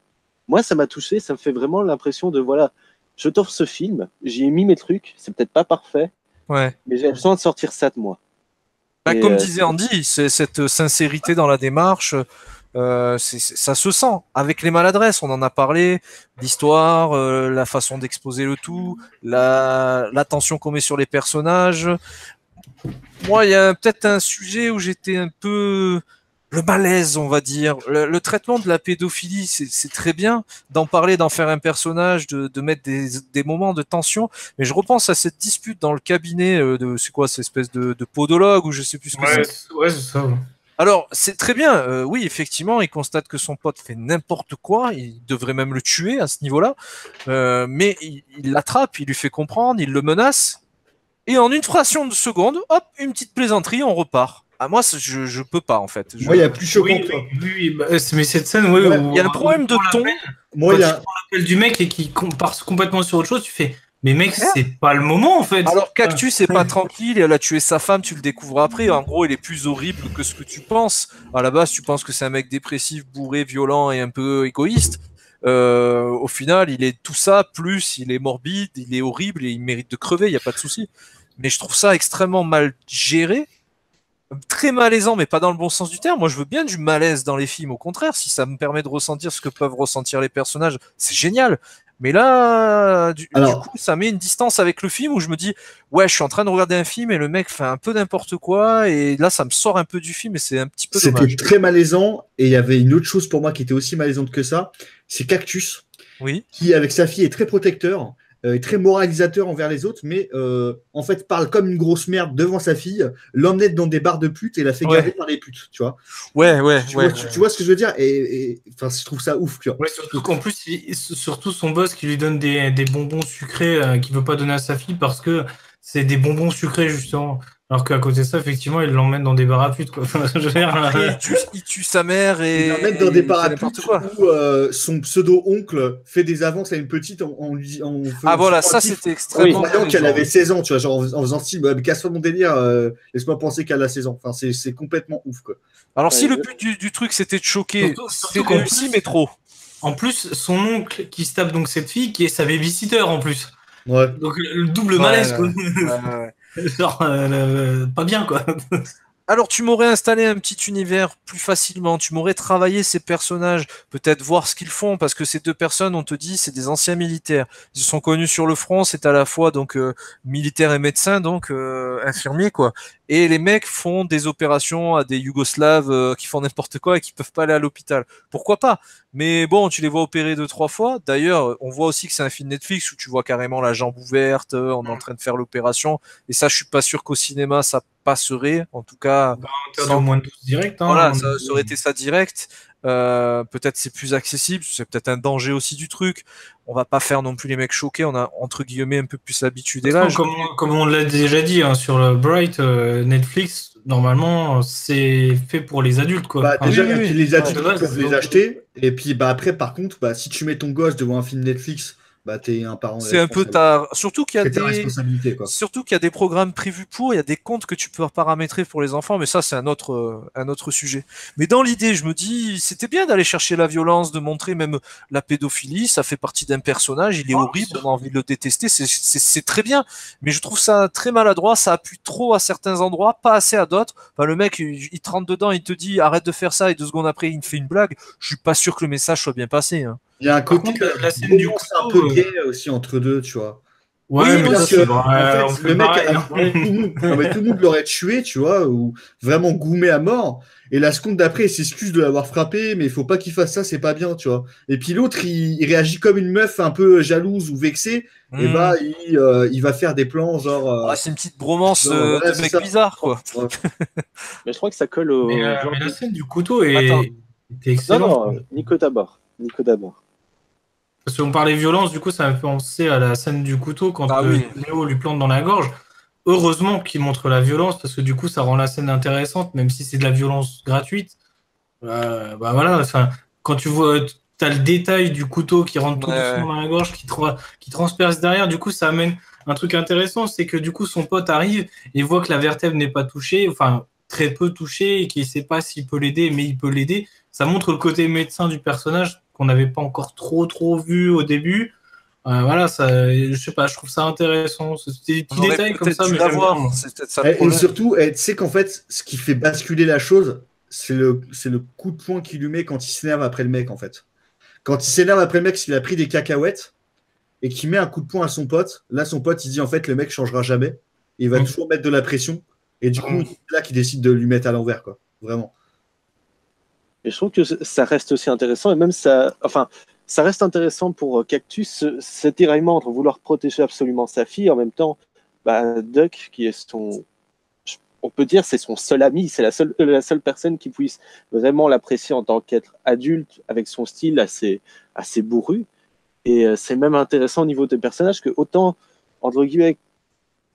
moi, ça m'a touché. Ça me fait vraiment l'impression de, voilà, je t'offre ce film, j'y ai mis mes trucs. C'est peut-être pas parfait. Ouais. Mais j'ai besoin de sortir ça de moi. Comme disait Andy, c'est cette sincérité dans la démarche. Ça se sent avec les maladresses, on en a parlé, l'histoire, la façon d'exposer le tout, l'attention qu'on met sur les personnages. Moi, il y a peut-être un sujet où j'étais un peu le malaise, on va dire. Le traitement de la pédophilie, c'est très bien d'en parler, d'en faire un personnage, de mettre des moments de tension. Mais je repense à cette dispute dans le cabinet c'est quoi, cette espèce de podologue ou je sais plus ce que c'est. Ouais, c'est ça. Alors, c'est très bien. Oui, effectivement, il constate que son pote fait n'importe quoi. Il devrait même le tuer à ce niveau-là. Mais il l'attrape, il lui fait comprendre, il le menace. Et en une fraction de seconde, hop, une petite plaisanterie, on repart. Ah, moi, je peux pas, en fait. Moi, il y a plus choquant. Oui, mais cette scène, il y a un problème de ton. Moi, il y a l'appel du mec et qui part complètement sur autre chose, tu fais. Mais mec, c'est pas le moment en fait. Alors Cactus est pas tranquille, elle a tué sa femme, tu le découvres après. En gros, il est plus horrible que ce que tu penses. À la base, tu penses que c'est un mec dépressif, bourré, violent et un peu égoïste. Au final, il est tout ça, plus il est morbide, il est horrible et il mérite de crever, il n'y a pas de souci. Mais je trouve ça extrêmement mal géré. Très malaisant, mais pas dans le bon sens du terme. Moi, je veux bien du malaise dans les films. Au contraire, si ça me permet de ressentir ce que peuvent ressentir les personnages, c'est génial. Mais là, du coup, ça met une distance avec le film où je me dis, ouais, je suis en train de regarder un film et le mec fait un peu n'importe quoi. Et là, ça me sort un peu du film et c'est un petit peu dommage. C'était très malaisant. Et il y avait une autre chose pour moi qui était aussi malaisante que ça. C'est Cactus, qui, avec sa fille, est très protecteur. Est très moralisateur envers les autres, mais en fait parle comme une grosse merde devant sa fille, l'emmenait dans des bars de putes et la fait gaver par les putes, tu vois. Tu vois ce que je veux dire, et enfin, je trouve ça ouf. Ouais, surtout qu'en plus, surtout son boss qui lui donne des bonbons sucrés qu'il veut pas donner à sa fille parce que c'est des bonbons sucrés justement. Alors qu'à côté de ça, effectivement, il l'emmène dans des bars à putes, quoi. Il tue sa mère et. Il l'emmène dans des bars à putes où son pseudo-oncle fait des avances à une petite en voilà, ça c'était extrêmement. Croyant qu'elle avait 16 ans, tu vois, genre en faisant style, casse-toi mon délire, laisse-moi penser qu'elle a 16 ans. Enfin, c'est complètement ouf, quoi. Alors, si le but du truc c'était de choquer, c'est réussi, mais trop. En plus, son oncle qui se tape donc cette fille qui est sa babysitter en plus. Ouais. Donc le double Ouais, malaise, quoi. ouais. Genre, pas bien, quoi. Alors tu m'aurais installé un petit univers plus facilement, tu m'aurais travaillé ces personnages, peut-être voir ce qu'ils font, parce que ces deux personnes, on te dit, c'est des anciens militaires. Ils sont connus sur le front, c'est à la fois donc militaires et médecins, donc infirmiers quoi. Et les mecs font des opérations à des Yougoslaves qui font n'importe quoi et qui peuvent pas aller à l'hôpital. Pourquoi pas? Mais bon, tu les vois opérer deux, trois fois. D'ailleurs, on voit aussi que c'est un film Netflix où tu vois carrément la jambe ouverte, on est en train de faire l'opération. Et ça, je suis pas sûr qu'au cinéma ça passerait. En tout cas, Bah, interdit au sans... moins de 12 direct, hein, à voilà, mon avis. ça aurait été ça direct. Peut-être c'est plus accessible, c'est peut-être un danger aussi du truc. On va pas faire non plus les mecs choqués, on a entre guillemets un peu plus l'habitude De et toute façon, l'âge. comme on l'a déjà dit hein, sur le Bright, Netflix, normalement, c'est fait pour les adultes, quoi. Bah, Enfin, déjà, Oui, et puis oui, les ouais. adultes de qui base, peuvent les acheter. Et puis bah, après, par contre, bah, si tu mets ton gosse devant un film Netflix, bah, t'es un parent C'est un peu irresponsable. tard. Surtout qu'il y a C'est ta des, responsabilité, quoi. surtout qu'il y a des programmes prévus pour, il y a des comptes que tu peux paramétrer pour les enfants, mais ça, c'est un autre sujet. Mais dans l'idée, je me dis, c'était bien d'aller chercher la violence, de montrer même la pédophilie, ça fait partie d'un personnage, il est horrible, on a envie de le détester, c'est très bien. Mais je trouve ça très maladroit, ça appuie trop à certains endroits, pas assez à d'autres. Enfin, le mec, il te rentre dedans, il te dit, arrête de faire ça, et 2 secondes après, il me fait une blague. Je suis pas sûr que le message soit bien passé, hein. Il y a un par côté contre, la scène du romance un peu couteau, gay aussi entre deux, tu vois. ouais, Oui, mais ça, C'est-à-dire c'est aussi. que, en vrai, on fait, fait le mec, pareil, hein. tout le monde, non, mais tout le monde l'aurait tué, tu vois, ou vraiment goumé à mort. Et la seconde d'après, il s'excuse de l'avoir frappé, mais il faut pas qu'il fasse ça, c'est pas bien, tu vois. Et puis l'autre, il réagit comme une meuf un peu jalouse ou vexée, et bah, Hmm. il va faire des plans, genre, Ah, c'est une petite bromance voilà, de c'est mec ça. bizarre, quoi. Ouais. Mais je crois que ça colle au genre Mais la de... scène du couteau Attends. était Non, excellente. non, Nico d'abord. Nico d'abord. Parce qu'on parlait violence, du coup, ça m'a fait penser à la scène du couteau quand Ah oui. Léo lui plante dans la gorge. Heureusement qu'il montre la violence, parce que du coup, ça rend la scène intéressante, même si c'est de la violence gratuite. Bah voilà, enfin, quand tu vois, t'as le détail du couteau qui rentre Ouais, tout doucement ouais. dans la gorge, qui transperce derrière, du coup, ça amène un truc intéressant, c'est que du coup, son pote arrive et voit que la vertèbre n'est pas touchée, enfin, très peu touchée, et qu'il sait pas s'il peut l'aider, mais il peut l'aider. Ça montre le côté médecin du personnage qu'on n'avait pas encore trop vu au début. Voilà, ça, je sais pas, je trouve ça intéressant. C'est des petits On aurait détails comme peut-être ça, dû mais j'aime bien, moi. l'avoir. C'est peut-être ça le Et problème. surtout, tu sais qu'en fait, ce qui fait basculer la chose, c'est le coup de poing qu'il lui met quand il s'énerve après le mec, en fait. Quand il s'énerve après le mec, s'il a pris des cacahuètes et qu'il met un coup de poing à son pote, là, son pote, il dit en fait, le mec changera jamais. Et il va Mm. toujours mettre de la pression. Et du coup, Mm. c'est là qu'il décide de lui mettre à l'envers, quoi. Vraiment. Et je trouve que ça reste aussi intéressant, et même ça, enfin, ça reste intéressant pour Cactus, cet tiraillement entre vouloir protéger absolument sa fille, en même temps, bah, Duck, qui est son, on peut dire, c'est son seul ami, c'est la seule personne qui puisse vraiment l'apprécier en tant qu'être adulte, avec son style assez bourru. Et c'est même intéressant au niveau des personnages que autant, entre guillemets,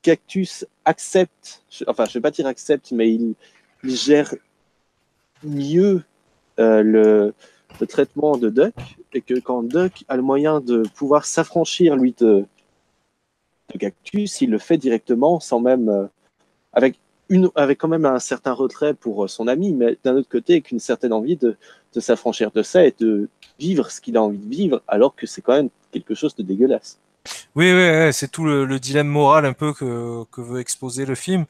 Cactus accepte, enfin, je vais pas dire accepte, mais il gère mieux le traitement de Duck, et que quand Duck a le moyen de pouvoir s'affranchir, lui, de Cactus, il le fait directement, sans même, avec quand même un certain retrait pour son ami, mais d'un autre côté, avec une certaine envie de s'affranchir de ça et de vivre ce qu'il a envie de vivre, alors que c'est quand même quelque chose de dégueulasse. Oui, oui, ouais, c'est tout le dilemme moral un peu que veut exposer le film.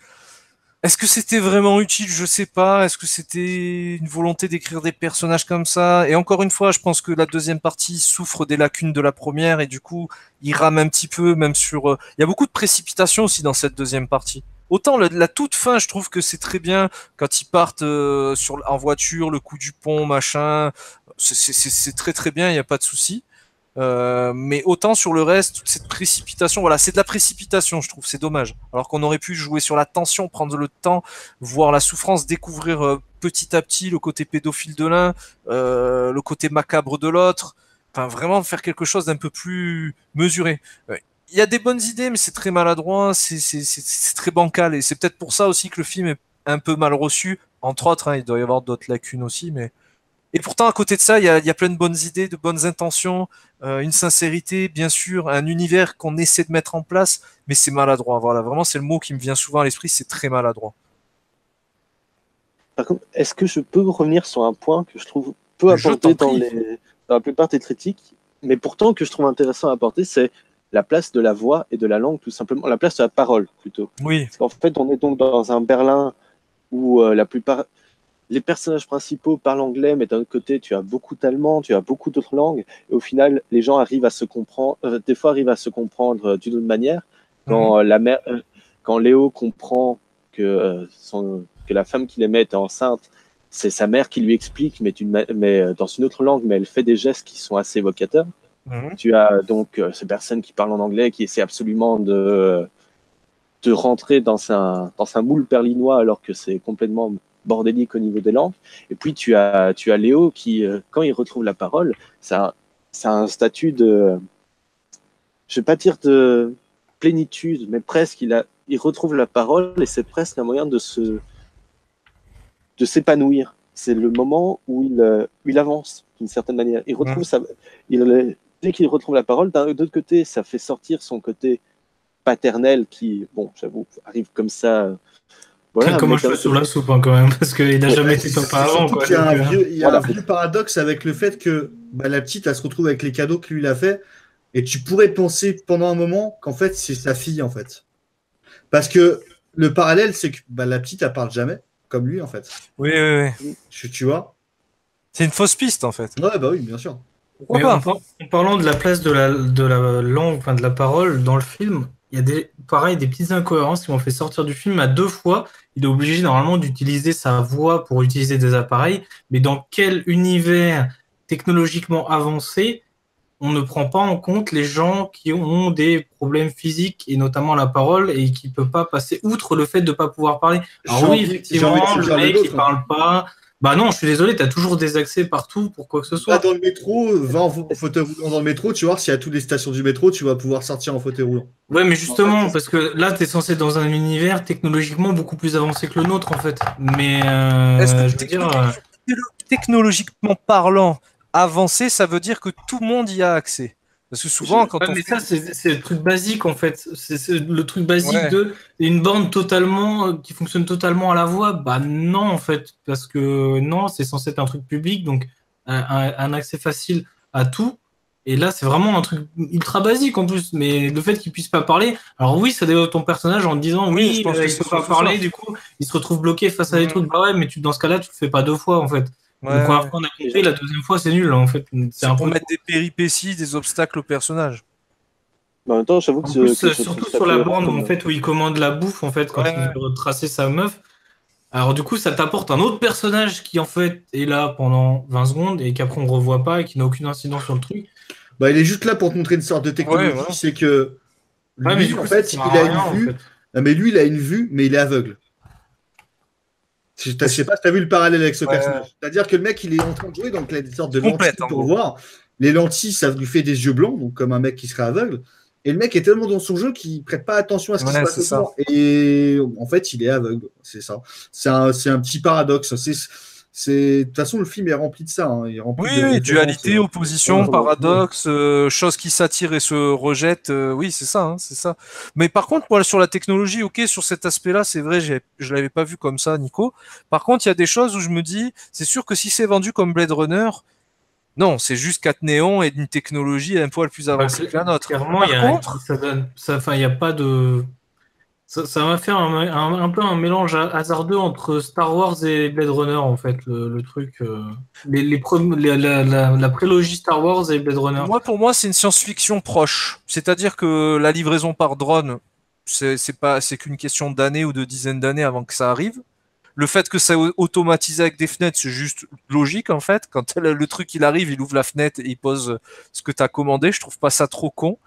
Est-ce que c'était vraiment utile? Je sais pas. Est-ce que c'était une volonté d'écrire des personnages comme ça? Et encore une fois, je pense que la deuxième partie souffre des lacunes de la première et du coup, il rame un petit peu, même sur. Il y a beaucoup de précipitation aussi dans cette deuxième partie. Autant la toute fin, je trouve que c'est très bien quand ils partent en voiture, le coup du pont, machin. C'est très très bien, il n'y a pas de souci. Mais autant sur le reste, toute cette précipitation, voilà, c'est de la précipitation, je trouve, c'est dommage. Alors qu'on aurait pu jouer sur la tension, prendre le temps, voir la souffrance, découvrir petit à petit le côté pédophile de l'un, le côté macabre de l'autre. Enfin, vraiment faire quelque chose d'un peu plus mesuré. Il y a des bonnes idées, mais c'est très maladroit, c'est très bancal, et c'est peut-être pour ça aussi que le film est un peu mal reçu, entre autres, hein, il doit y avoir d'autres lacunes aussi, mais et pourtant, à côté de ça, il y a plein de bonnes idées, de bonnes intentions, une sincérité, bien sûr, un univers qu'on essaie de mettre en place, mais c'est maladroit. Voilà, vraiment, c'est le mot qui me vient souvent à l'esprit, c'est très maladroit. Par contre, est-ce que je peux revenir sur un point que je trouve peu Je apporté t'en prie. dans la plupart des critiques, mais pourtant que je trouve intéressant à apporter, c'est la place de la voix et de la langue, tout simplement, la place de la parole plutôt. Oui. Parce qu'en fait, on est donc dans un Berlin où la plupart, les personnages principaux parlent anglais, mais d'un autre côté, tu as beaucoup d'allemand, tu as beaucoup d'autres langues, et au final, les gens arrivent à se comprendre, des fois arrivent à se comprendre d'une autre manière. Quand quand Léo comprend que la femme qu'il aimait était enceinte, c'est sa mère qui lui explique, mais dans une autre langue, mais elle fait des gestes qui sont assez évocateurs. Tu as donc ces personnes qui parlent en anglais, qui essaient absolument de rentrer dans un moule berlinois alors que c'est complètement bordélique au niveau des langues. Et puis tu as Léo qui, quand il retrouve la parole, ça a un statut de, je vais pas dire de plénitude, mais presque, il retrouve la parole et c'est presque un moyen de s'épanouir. C'est le moment où il avance d'une certaine manière. Il retrouve dès qu'il retrouve la parole, d'un autre côté, ça fait sortir son côté paternel qui, bon, j'avoue, arrive comme ça. Voilà, comme un cheveu sur la soupe, hein, quand même, parce qu'il n'a jamais été sympa avant. Quoi, il y a un vieux paradoxe avec le fait que la petite, elle se retrouve avec les cadeaux qu'il lui a fait, et tu pourrais penser pendant un moment qu'en fait, c'est sa fille, en fait. Parce que le parallèle, c'est que la petite, elle parle jamais, comme lui, en fait. Oui. Tu vois? C'est une fausse piste, en fait. Ouais, bah oui, bien sûr. Mais en parlant de la place de la langue, enfin de la parole dans le film, il y a des petites incohérences qui m'ont fait sortir du film à 2 fois. Il est obligé normalement d'utiliser sa voix pour utiliser des appareils, mais dans quel univers technologiquement avancé on ne prend pas en compte les gens qui ont des problèmes physiques et notamment la parole et qui ne peuvent pas passer outre le fait de ne pas pouvoir parler. Alors oui, effectivement, le mec qui ne parle pas. Bah non, je suis désolé, tu as toujours des accès partout pour quoi que ce soit. Là, dans le métro, va en fauteuil roulant dans le métro, tu vois, s'il y a toutes les stations du métro, tu vas pouvoir sortir en fauteuil roulant. Ouais, mais justement, en fait, parce que là, tu es censé être dans un univers technologiquement beaucoup plus avancé que le nôtre, en fait. Mais je veux dire, technologiquement parlant, avancé, ça veut dire que tout le monde y a accès. Parce que souvent, quand on mais ça, c'est le truc basique, en fait. C'est le truc basique de une borne qui fonctionne totalement à la voix. Bah non, en fait. Parce que non, c'est censé être un truc public, donc un accès facile à tout. Et là, c'est vraiment un truc ultra basique, en plus. Mais le fait qu'il puisse pas parler... Alors oui, ça développe ton personnage en disant, il peut pas parler, du coup, il se retrouve bloqué face à des trucs. Bah ouais, mais dans ce cas-là, tu le fais pas 2 fois, en fait. La première fois, on a compris, la deuxième fois, c'est nul, en fait. C'est pour mettre des péripéties, des obstacles au personnage. En même temps, j'avoue que surtout sur la borne en fait, où il commande la bouffe, en fait, quand il veut retracer sa meuf. Alors, du coup, ça t'apporte un autre personnage qui, en fait, est là pendant 20 secondes et qu'après, on revoit pas et qui n'a aucune incidence sur le truc. Bah, il est juste là pour te montrer une sorte de technologie. C'est que lui, mais du coup, en fait, il a une vue. Non, mais lui, il a une vue, mais il est aveugle. Je sais pas si tu as vu le parallèle avec ce personnage. C'est-à-dire que le mec, il est en train de jouer, donc il a des sortes de lentilles pour voir. Les lentilles, ça lui fait des yeux blancs, donc comme un mec qui serait aveugle. Et le mec est tellement dans son jeu qu'il prête pas attention à ce qui se passe autour. Et en fait, il est aveugle. C'est ça. C'est un petit paradoxe. De toute façon, le film est rempli de ça. Hein. Il est rempli de dualité, opposition, paradoxe, choses qui s'attirent et se rejettent. Oui, c'est ça, c'est ça. Mais par contre, moi, sur la technologie, ok, sur cet aspect-là, c'est vrai, je l'avais pas vu comme ça, Nico. Par contre, il y a des choses où je me dis, c'est sûr que si c'est vendu comme Blade Runner, non, c'est juste 4 néons et une technologie un poil plus avancée que la nôtre. Clairement, il y a pas de... Ça va faire un peu un mélange hasardeux entre Star Wars et Blade Runner, en fait, le truc. La prélogie Star Wars et Blade Runner. Pour moi, c'est une science-fiction proche. C'est-à-dire que la livraison par drone, c'est qu'une question d'années ou de dizaines d'années avant que ça arrive. Le fait que ça automatisé avec des fenêtres, c'est juste logique, en fait. Quand le truc, il arrive, il ouvre la fenêtre et il pose ce que tu as commandé. Je trouve pas ça trop con.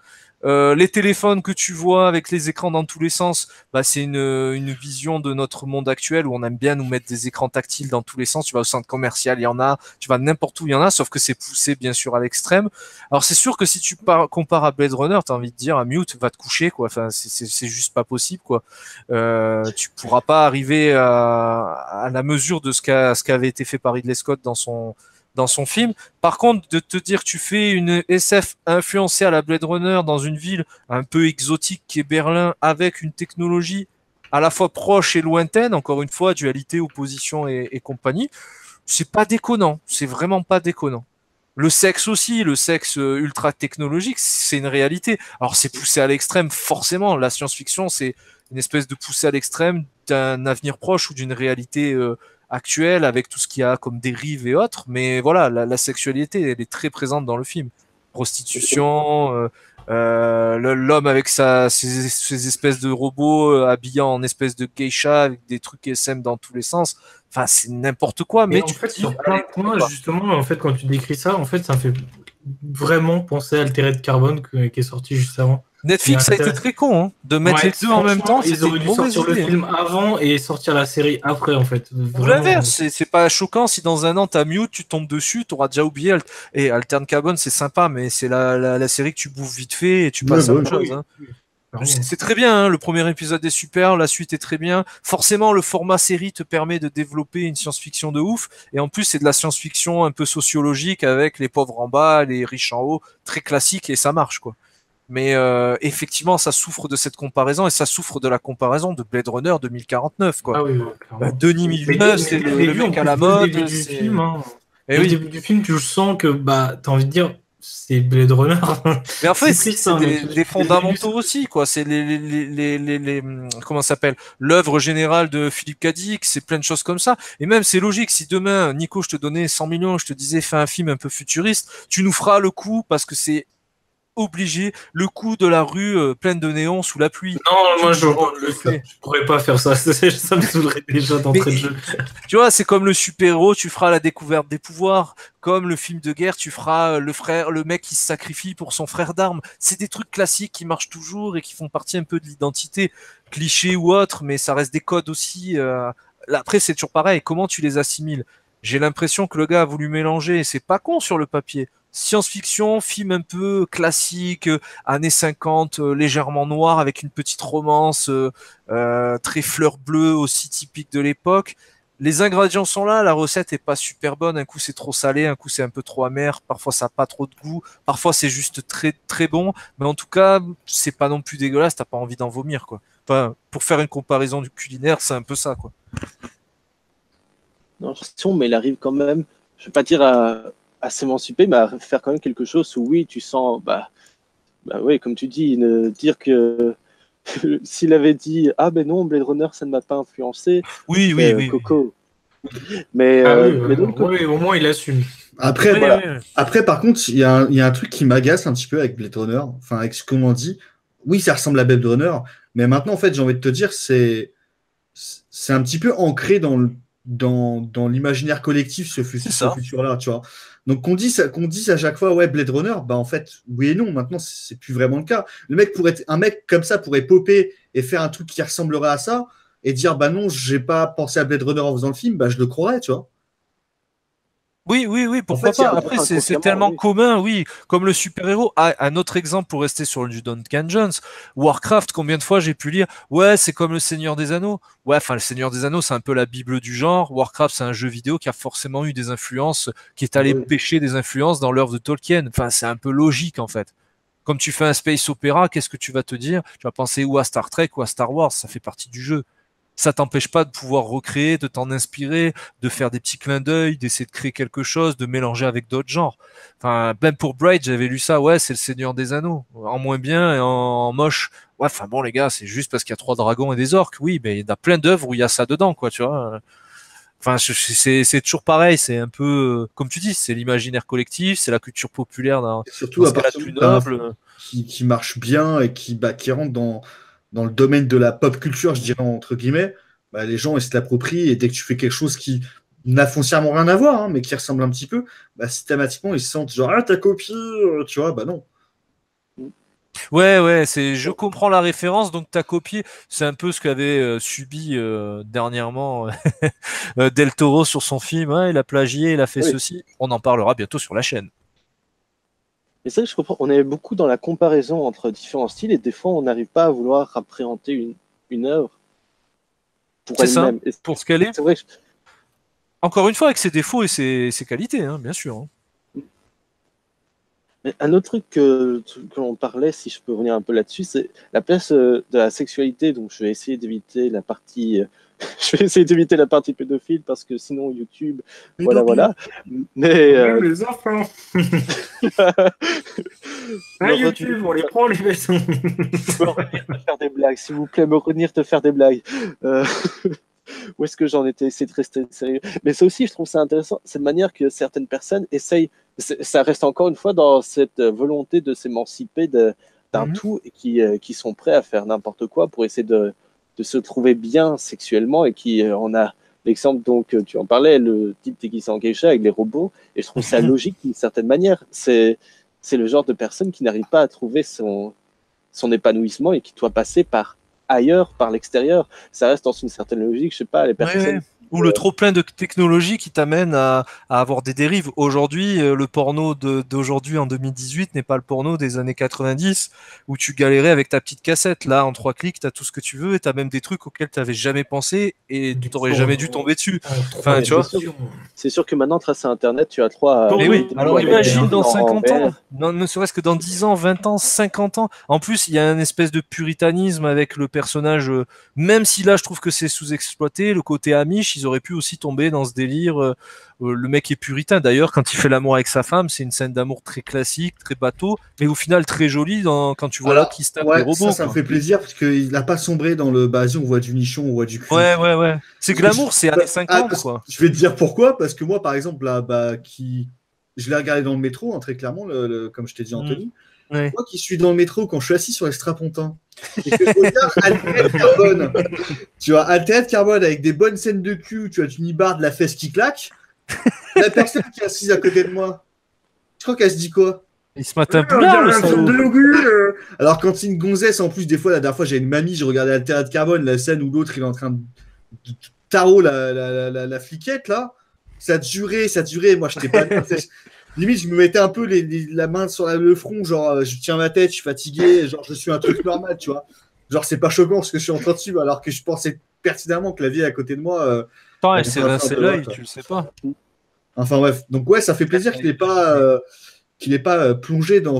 Les téléphones que tu vois avec les écrans dans tous les sens, c'est une vision de notre monde actuel où on aime bien nous mettre des écrans tactiles dans tous les sens. Tu vas au centre commercial, il y en a, tu vas n'importe où, il y en a, sauf que c'est poussé bien sûr à l'extrême. Alors c'est sûr que si tu compares à Blade Runner, t'as envie de dire, mute, va te coucher, quoi. Enfin, c'est juste pas possible, quoi. Tu pourras pas arriver à la mesure de ce qu'avait été fait par Ridley Scott dans son film. Par contre, de te dire tu fais une SF influencée à la Blade Runner dans une ville un peu exotique qui est Berlin avec une technologie à la fois proche et lointaine, encore une fois, dualité, opposition et compagnie, c'est pas déconnant. C'est vraiment pas déconnant. Le sexe aussi, le sexe ultra technologique, c'est une réalité. Alors c'est poussé à l'extrême, forcément. La science-fiction, c'est une espèce de poussée à l'extrême d'un avenir proche ou d'une réalité actuelle avec tout ce qu'il y a comme dérives et autres. Mais voilà, la sexualité, elle est très présente dans le film. Prostitution, l'homme avec ses espèces de robots habillés en espèces de geisha avec des trucs SM dans tous les sens. Enfin, c'est n'importe quoi, Mais mais en tu te fait, dis, sur plein allez, de pourquoi points, pas. justement, en fait, quand tu décris ça, en fait, ça me fait vraiment penser à Altered Carbone qui est sorti juste avant. Qui est Netflix a été intéressant. très con, hein. De mettre Ouais, les deux en même franchement, temps, ils c'était auraient une dû mauvaise sortir le idée, hein. film avant et sortir la série après, en fait. Ou Vraiment. l'inverse, c'est pas choquant si dans un an t'as Mute, tu tombes dessus, t'auras déjà oublié. Et Altern Carbon, c'est sympa, mais c'est la série que tu bouffes vite fait et tu Ouais, passes à bah oui. autre Ah chose, oui, hein. oui, C'est clairement. c'est très bien, hein, le premier épisode est super, la suite est très bien. Forcément, le format série te permet de développer une science-fiction de ouf. Et en plus, c'est de la science-fiction un peu sociologique avec les pauvres en bas, les riches en haut, très classique et ça marche, quoi. Mais effectivement, ça souffre de cette comparaison et ça souffre de la comparaison de Blade Runner 2049, quoi. Ah oui, oui, clairement. Denis Villeneuve, Mais c'est dès le le début, en mec à plus, la dès le début mode, du film, c'est... hein, Eh dès le oui. début du film, tu sens que bah, t'as envie de dire, c'est Blade Runner. Mais en fait, C'est triste, c'est hein, mais des dès le début, fondamentaux aussi, quoi. C'est comment ça s'appelle? L'œuvre générale de Philippe Cadic, c'est plein de choses comme ça. Et même, c'est logique. Si demain, Nico, je te donnais 100 millions, je te disais, fais un film un peu futuriste, tu nous feras le coup parce que c'est obligé, le coup de la rue pleine de néons sous la pluie. non, Tu moi, nous le fais. je pourrais pas faire ça. Ça me saoulerait déjà Mais d'entrée de jeu. tu vois, c'est comme le super-héros, tu feras la découverte des pouvoirs. Comme le film de guerre, tu feras le frère, le mec qui se sacrifie pour son frère d'armes. C'est des trucs classiques qui marchent toujours et qui font partie un peu de l'identité, cliché ou autre, mais ça reste des codes aussi. Après, c'est toujours pareil. Comment tu les assimiles? J'ai l'impression que le gars a voulu mélanger, et c'est pas con sur le papier. Science-fiction, film un peu classique, années 50, légèrement noir, avec une petite romance très fleur bleue aussi typique de l'époque. Les ingrédients sont là, la recette est pas super bonne, un coup c'est trop salé, un coup c'est un peu trop amer, parfois ça a pas trop de goût, parfois c'est juste très très bon, mais en tout cas c'est pas non plus dégueulasse, t'as pas envie d'en vomir quoi. Enfin, pour faire une comparaison du culinaire, c'est un peu ça quoi. Non, mais il arrive quand même, je vais pas dire à s'émanciper, mais à faire quand même quelque chose où oui, tu sens, bah oui, comme tu dis, dire que s'il avait dit ah ben non, Blade Runner ça ne m'a pas influencé, Oui, oui, oui, oui. Coco. Mais, Ah oui, mais donc, oui, au moins il assume. Après, Oui, voilà. oui, oui. après, par contre, il y a un truc qui m'agace un petit peu avec Blade Runner, enfin, avec ce qu'on en dit. Oui, ça ressemble à Blade Runner, mais maintenant, en fait, j'ai envie de te dire, c'est un petit peu ancré dans l'imaginaire collectif, C'est ce ça. futur-là, tu vois. Donc, qu'on dise à chaque fois, ouais, Blade Runner, bah, en fait, oui et non, maintenant, c'est plus vraiment le cas. Un mec comme ça pourrait popper et faire un truc qui ressemblerait à ça et dire, bah non, j'ai pas pensé à Blade Runner en faisant le film, bah, je le croirais, tu vois. Oui, oui, oui, En pourquoi fait, il y pas. a, Après, c'est inconsciemment, tellement oui. commun, oui, comme le super-héros. Ah, un autre exemple pour rester sur du Duncan Jones, Warcraft, combien de fois j'ai pu lire, ouais, c'est comme le Seigneur des Anneaux. Ouais, enfin, le Seigneur des Anneaux, c'est un peu la Bible du genre. Warcraft, c'est un jeu vidéo qui a forcément eu des influences, qui est allé oui. pêcher des influences dans l'œuvre de Tolkien. Enfin, c'est un peu logique, en fait. Comme tu fais un space opéra, qu'est-ce que tu vas te dire? Tu vas penser ou à Star Trek ou à Star Wars, ça fait partie du jeu. Ça t'empêche pas de pouvoir recréer, de t'en inspirer, de faire des petits clins d'œil, d'essayer de créer quelque chose, de mélanger avec d'autres genres. Enfin, même pour Bright, j'avais lu ça, ouais, c'est le Seigneur des Anneaux, en moins bien et en moche. Ouais, enfin bon les gars, c'est juste parce qu'il y a 3 dragons et des orques, oui, mais il y a plein d'œuvres où il y a ça dedans, quoi, tu vois. Enfin, c'est toujours pareil, c'est un peu, comme tu dis, c'est l'imaginaire collectif, c'est la culture populaire Et dans surtout ce à cas-là partir plus où tu as un noble. qui marche bien et qui rentre dans le domaine de la pop culture, je dirais entre guillemets, bah, les gens ils se l'approprient et dès que tu fais quelque chose qui n'a foncièrement rien à voir, hein, mais qui ressemble un petit peu, bah, systématiquement ils se sentent genre ah t'as copié, tu vois, bah non. Ouais, ouais, je comprends la référence, donc t'as copié. C'est un peu ce qu'avait subi dernièrement Del Toro sur son film. Ouais, il a plagié, il a fait Oui. ceci. On en parlera bientôt sur la chaîne. Et ça, je comprends. On est beaucoup dans la comparaison entre différents styles et des fois, on n'arrive pas à vouloir appréhender une œuvre pour C'est ça, elle-même. Et pour ce qu'elle est. c'est vrai que Encore une fois, avec ses défauts et ses qualités, hein, bien sûr, hein. mais un autre truc que l'on parlait, si je peux revenir un peu là-dessus, c'est la place de la sexualité. Donc, je vais essayer d'éviter la partie Je vais essayer d'éviter la partie pédophile parce que sinon YouTube, Pédophile. voilà. Mais Même les enfants. me YouTube, on les prend, les maisons. revenir te faire des blagues, s'il vous plaît, me revenir te faire des blagues. Où est-ce que j'en étais? Essayer de rester sérieux. Mais ça aussi, je trouve ça intéressant, cette manière que certaines personnes essayent, ça reste encore une fois dans cette volonté de s'émanciper d'un tout et qui sont prêts à faire n'importe quoi pour essayer de se trouver bien sexuellement et on a l'exemple, donc tu en parlais, le type déguisé en geisha avec les robots, et je trouve ça logique d'une certaine manière. C'est le genre de personne qui n'arrive pas à trouver son épanouissement et qui doit passer par ailleurs, par l'extérieur. Ça reste dans une certaine logique, je sais pas, les personnes... Ouais. Ou le trop plein de technologies qui t'amène à avoir des dérives. Aujourd'hui, le porno d'aujourd'hui en 2018 n'est pas le porno des années 90 où tu galérais avec ta petite cassette. Là, en 3 clics, tu as tout ce que tu veux et tu as même des trucs auxquels tu n'avais jamais pensé et tu n'aurais jamais dû tomber dessus. Enfin, tu vois. C'est sûr que maintenant, grâce à Internet, tu as droit à... Mais oui, alors imagine dans 50 VR. ans, ne serait-ce que dans 10 ans, 20 ans, 50 ans. En plus, il y a un espèce de puritanisme avec le personnage, même si là, je trouve que c'est sous-exploité, le côté Amish, ils auraient pu aussi tomber dans ce délire. Le mec est puritain. D'ailleurs, quand il fait l'amour avec sa femme, c'est une scène d'amour très classique, très bateau, mais au final très jolie quand tu vois là qu'il se tape des robots. Ça me fait plaisir parce qu'il n'a pas sombré dans le basique, on voit du nichon, on voit du cul. Ouais. C'est glamour, c'est années 50, quoi. Je vais te dire pourquoi, parce que moi, par exemple, là, je l'ai regardé dans le métro, hein, très clairement, comme je t'ai dit, Anthony. Ouais. Moi qui suis dans le métro, quand je suis assis sur les strapontins, et que je regarde Altered Carbone, tu vois, Altered Carbone avec des bonnes scènes de cul, tu as une nibarde, la fesse qui claque, la personne qui est assise à côté de moi, tu crois qu'elle se dit quoi? Il se mate un boulard, le salaud. Alors quand c'est une gonzesse, en plus, des fois, la dernière fois, j'avais une mamie, je regardais Altered Carbone, la scène où l'autre, il est en train de tarot la fliquette, là, ça durait, moi, j'étais pas... Limite, je me mettais un peu la main sur le front, genre je tiens ma tête, je suis fatigué, genre je suis un truc normal, tu vois. Genre c'est pas choquant ce que je suis en train de suivre, alors que je pensais pertinemment que la vie à côté de moi. Attends, elle s'est rincé l'œil, tu le sais pas. Enfin bref, donc ouais, ça fait plaisir qu'il n'ait pas, plongé dans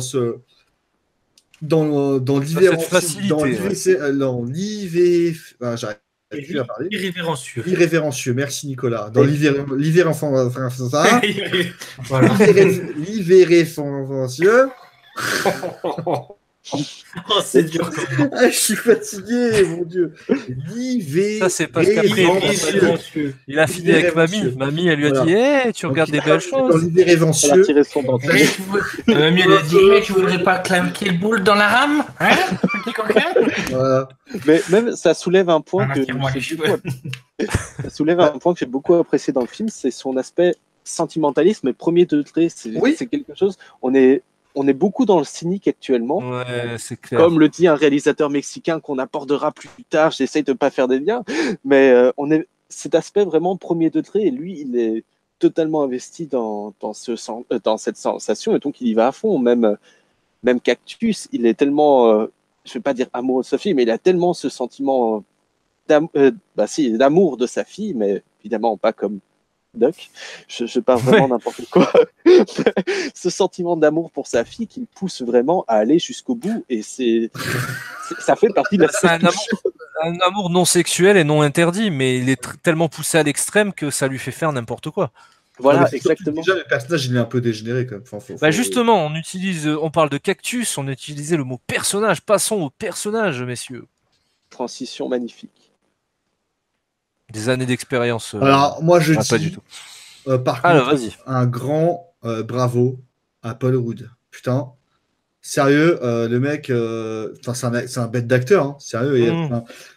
l'irrévérencieux, merci Nicolas. Dans l'irrévérencieux. Voilà. L'irrévérencieux. Oh, c'est dur. Ah, je suis fatigué, mon Dieu. Ça, c'est parce qu'après, il a fini avec mamie. Mamie, elle lui a dit hey, tu regardes des belles choses. Dans l'irrévérencieux. Mamie, elle a dit hey, tu voudrais pas claquer le boule dans la rame, hein? Voilà. Mais même, ça soulève un point que j'ai beaucoup apprécié dans le film, c'est son aspect sentimentalisme et premier degré. C'est quelque chose. On est beaucoup dans le cynique actuellement. Ouais, c'est clair. Comme le dit un réalisateur mexicain qu'on abordera plus tard, j'essaye de ne pas faire des liens, mais on est cet aspect vraiment premier degré, et lui, il est totalement investi dans cette sensation, et donc il y va à fond. Même Cactus, il est tellement, je ne vais pas dire amoureux de sa fille, mais il a tellement ce sentiment d'amour de sa fille, mais évidemment pas comme Doc, je parle vraiment n'importe quoi. Ce sentiment d'amour pour sa fille qui le pousse vraiment à aller jusqu'au bout, et ça fait partie de la... C'est un amour non sexuel et non interdit, mais il est tellement poussé à l'extrême que ça lui fait faire n'importe quoi. Voilà, ouais, exactement. Déjà, le personnage, il est un peu dégénéré quand même. Enfin, justement, on parle de Cactus, on utilisait le mot personnage. Passons au personnage, messieurs. Transition magnifique. Des années d'expérience. Alors, moi, je dis pas du tout. Par contre, un grand bravo à Paul Rudd. Putain, sérieux, le mec, c'est un bête d'acteur, hein, sérieux.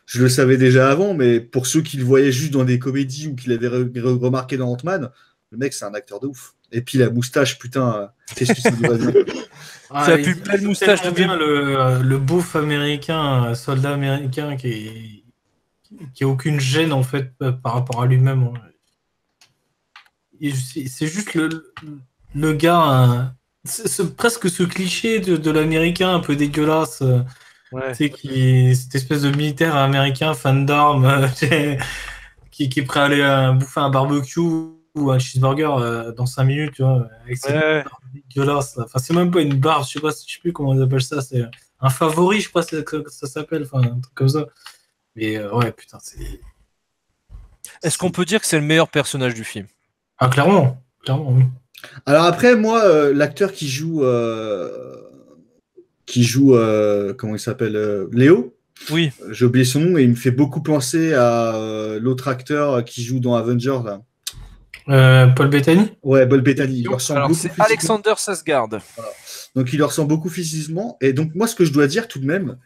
Je le savais déjà avant, mais pour ceux qui le voyaient juste dans des comédies ou qui l'avaient remarqué dans Ant-Man, le mec, c'est un acteur de ouf. Et puis la moustache, putain, qu'est-ce que c'est de c'est la plus belle moustache de bien le beauf américain, soldat américain qui a aucune gêne en fait par rapport à lui-même. C'est juste le gars, c'est presque ce cliché de l'américain un peu dégueulasse, cette espèce de militaire américain fan d'armes qui est prêt à aller bouffer un barbecue ou un cheeseburger dans 5 minutes, tu vois, avec cette barbe dégueulasse. Enfin, c'est même pas une barbe, je sais plus comment ils appellent ça, c'est un favori, je sais pas que ça s'appelle, enfin un truc comme ça. Mais ouais, putain, Est-ce qu'on peut dire que c'est le meilleur personnage du film? Ah, clairement, oui. Alors après, moi, l'acteur comment il s'appelle, Léo, Oui. j'ai oublié son nom et il me fait beaucoup penser à l'autre acteur qui joue dans Avengers là. Paul Bettany. Ouais, Paul Bettany. Il lui ressemble Alors beaucoup c'est physiquement. Alexander Skarsgård. Donc il leur ressemble beaucoup physiquement. Et donc moi, ce que je dois dire tout de même,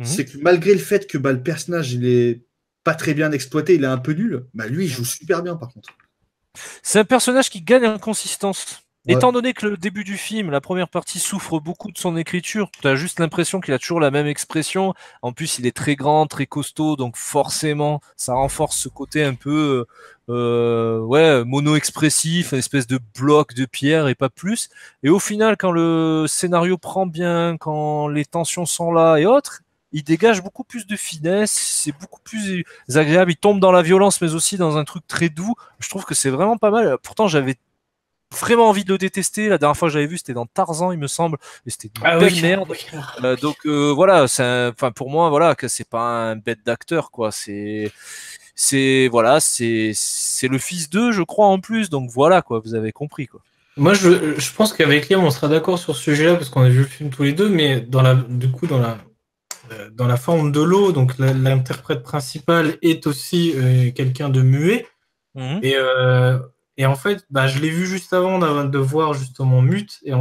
c'est que malgré le fait que le personnage il est pas très bien exploité, il est un peu nul, lui il joue super bien par contre. C'est un personnage qui gagne en consistance. Ouais. Étant donné que le début du film, la première partie souffre beaucoup de son écriture, tu as juste l'impression qu'il a toujours la même expression. En plus, il est très grand, très costaud, donc forcément, ça renforce ce côté un peu mono-expressif, une espèce de bloc de pierre et pas plus. Et au final, quand le scénario prend bien, quand les tensions sont là et autres, il dégage beaucoup plus de finesse, c'est beaucoup plus agréable, il tombe dans la violence, mais aussi dans un truc très doux. Je trouve que c'est vraiment pas mal. Pourtant, j'avais vraiment envie de le détester. La dernière fois que j'avais vu, c'était dans Tarzan, il me semble, et c'était une belle merde. Donc voilà, pour moi, voilà, que c'est pas un bête d'acteur, quoi. C'est le fils d'eux, je crois, en plus. Donc voilà, quoi, vous avez compris, quoi. Moi, je pense qu'avec Liam, on sera d'accord sur ce sujet-là parce qu'on a vu le film tous les deux, mais dans la forme de l'eau, donc l'interprète principal est aussi quelqu'un de muet. Et en fait, je l'ai vu juste avant de voir justement Mute, et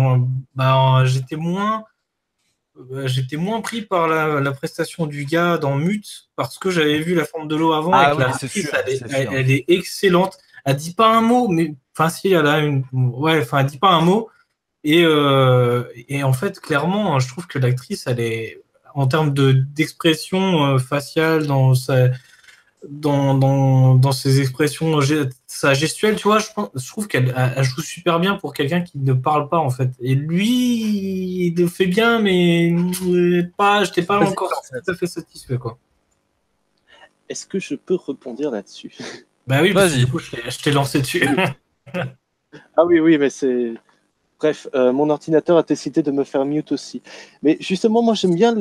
j'étais moins pris par la prestation du gars dans Mute parce que j'avais vu la forme de l'eau avant et que l'actrice, elle est excellente. Elle dit pas un mot, mais enfin si, elle dit pas un mot. Et en fait, clairement, je trouve que l'actrice, elle est en termes d'expression faciale dans ses expressions, sa gestuelle, tu vois, je trouve qu'elle joue super bien pour quelqu'un qui ne parle pas, en fait. Et lui, il le fait bien, mais j'étais pas encore tout à fait satisfait, quoi. Est-ce que je peux rebondir là-dessus? Bah oui, parce que du coup, je t'ai lancé dessus. Ah oui, mais c'est... Bref, mon ordinateur a décidé de me faire mute aussi. Mais justement, moi, j'aime bien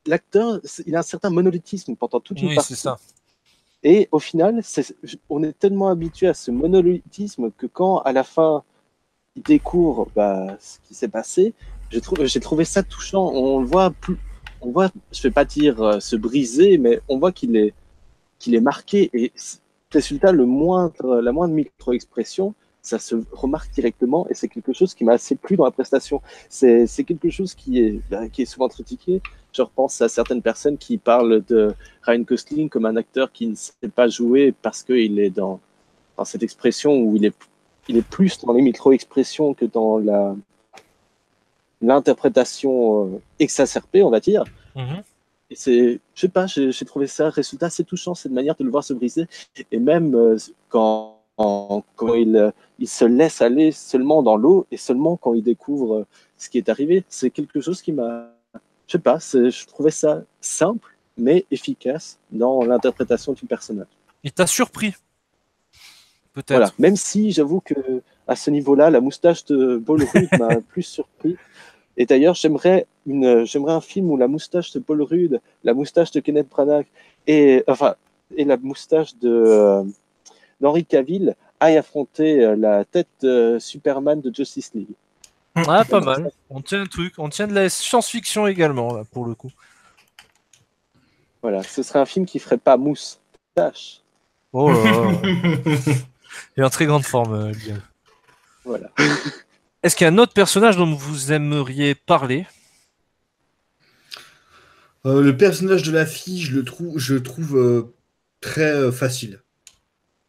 l'acteur, il a un certain monolithisme pendant toute une partie. Oui, c'est ça. Et au final, on est tellement habitué à ce monolithisme que quand, à la fin, il découvre ce qui s'est passé, j'ai trouvé ça touchant. On le voit, je vais pas dire se briser, mais on voit qu'il est marqué. Et résultat, la moindre micro-expression, ça se remarque directement, et c'est quelque chose qui m'a assez plu dans la prestation. C'est quelque chose qui est souvent critiqué. Je repense à certaines personnes qui parlent de Ryan Gosling comme un acteur qui ne sait pas jouer parce qu'il est dans cette expression où il est plus dans les micro-expressions que dans l'interprétation exacerbée, on va dire. Et je sais pas, j'ai trouvé ça résultat assez touchant, cette manière de le voir se briser. Et même quand il se laisse aller seulement dans l'eau et seulement quand il découvre ce qui est arrivé, c'est quelque chose qui m'a... Je sais pas, je trouvais ça simple, mais efficace dans l'interprétation du personnage. Il t'a surpris, peut-être. Voilà, même si j'avoue que à ce niveau-là, la moustache de Paul Rudd m'a plus surpris. Et d'ailleurs, j'aimerais un film où la moustache de Paul Rudd, la moustache de Kenneth Branagh et la moustache d'Henry Cavill aille affronter la tête de Superman de Justice League. Ah, pas mal. On tient un truc. On tient de la science-fiction également, là, pour le coup. Voilà, ce serait un film qui ferait pas moustache. Oh là là. Il est en très grande forme, Guillaume. Voilà. Est-ce qu'il y a un autre personnage dont vous aimeriez parler? Le personnage de la fille, je trouve très facile.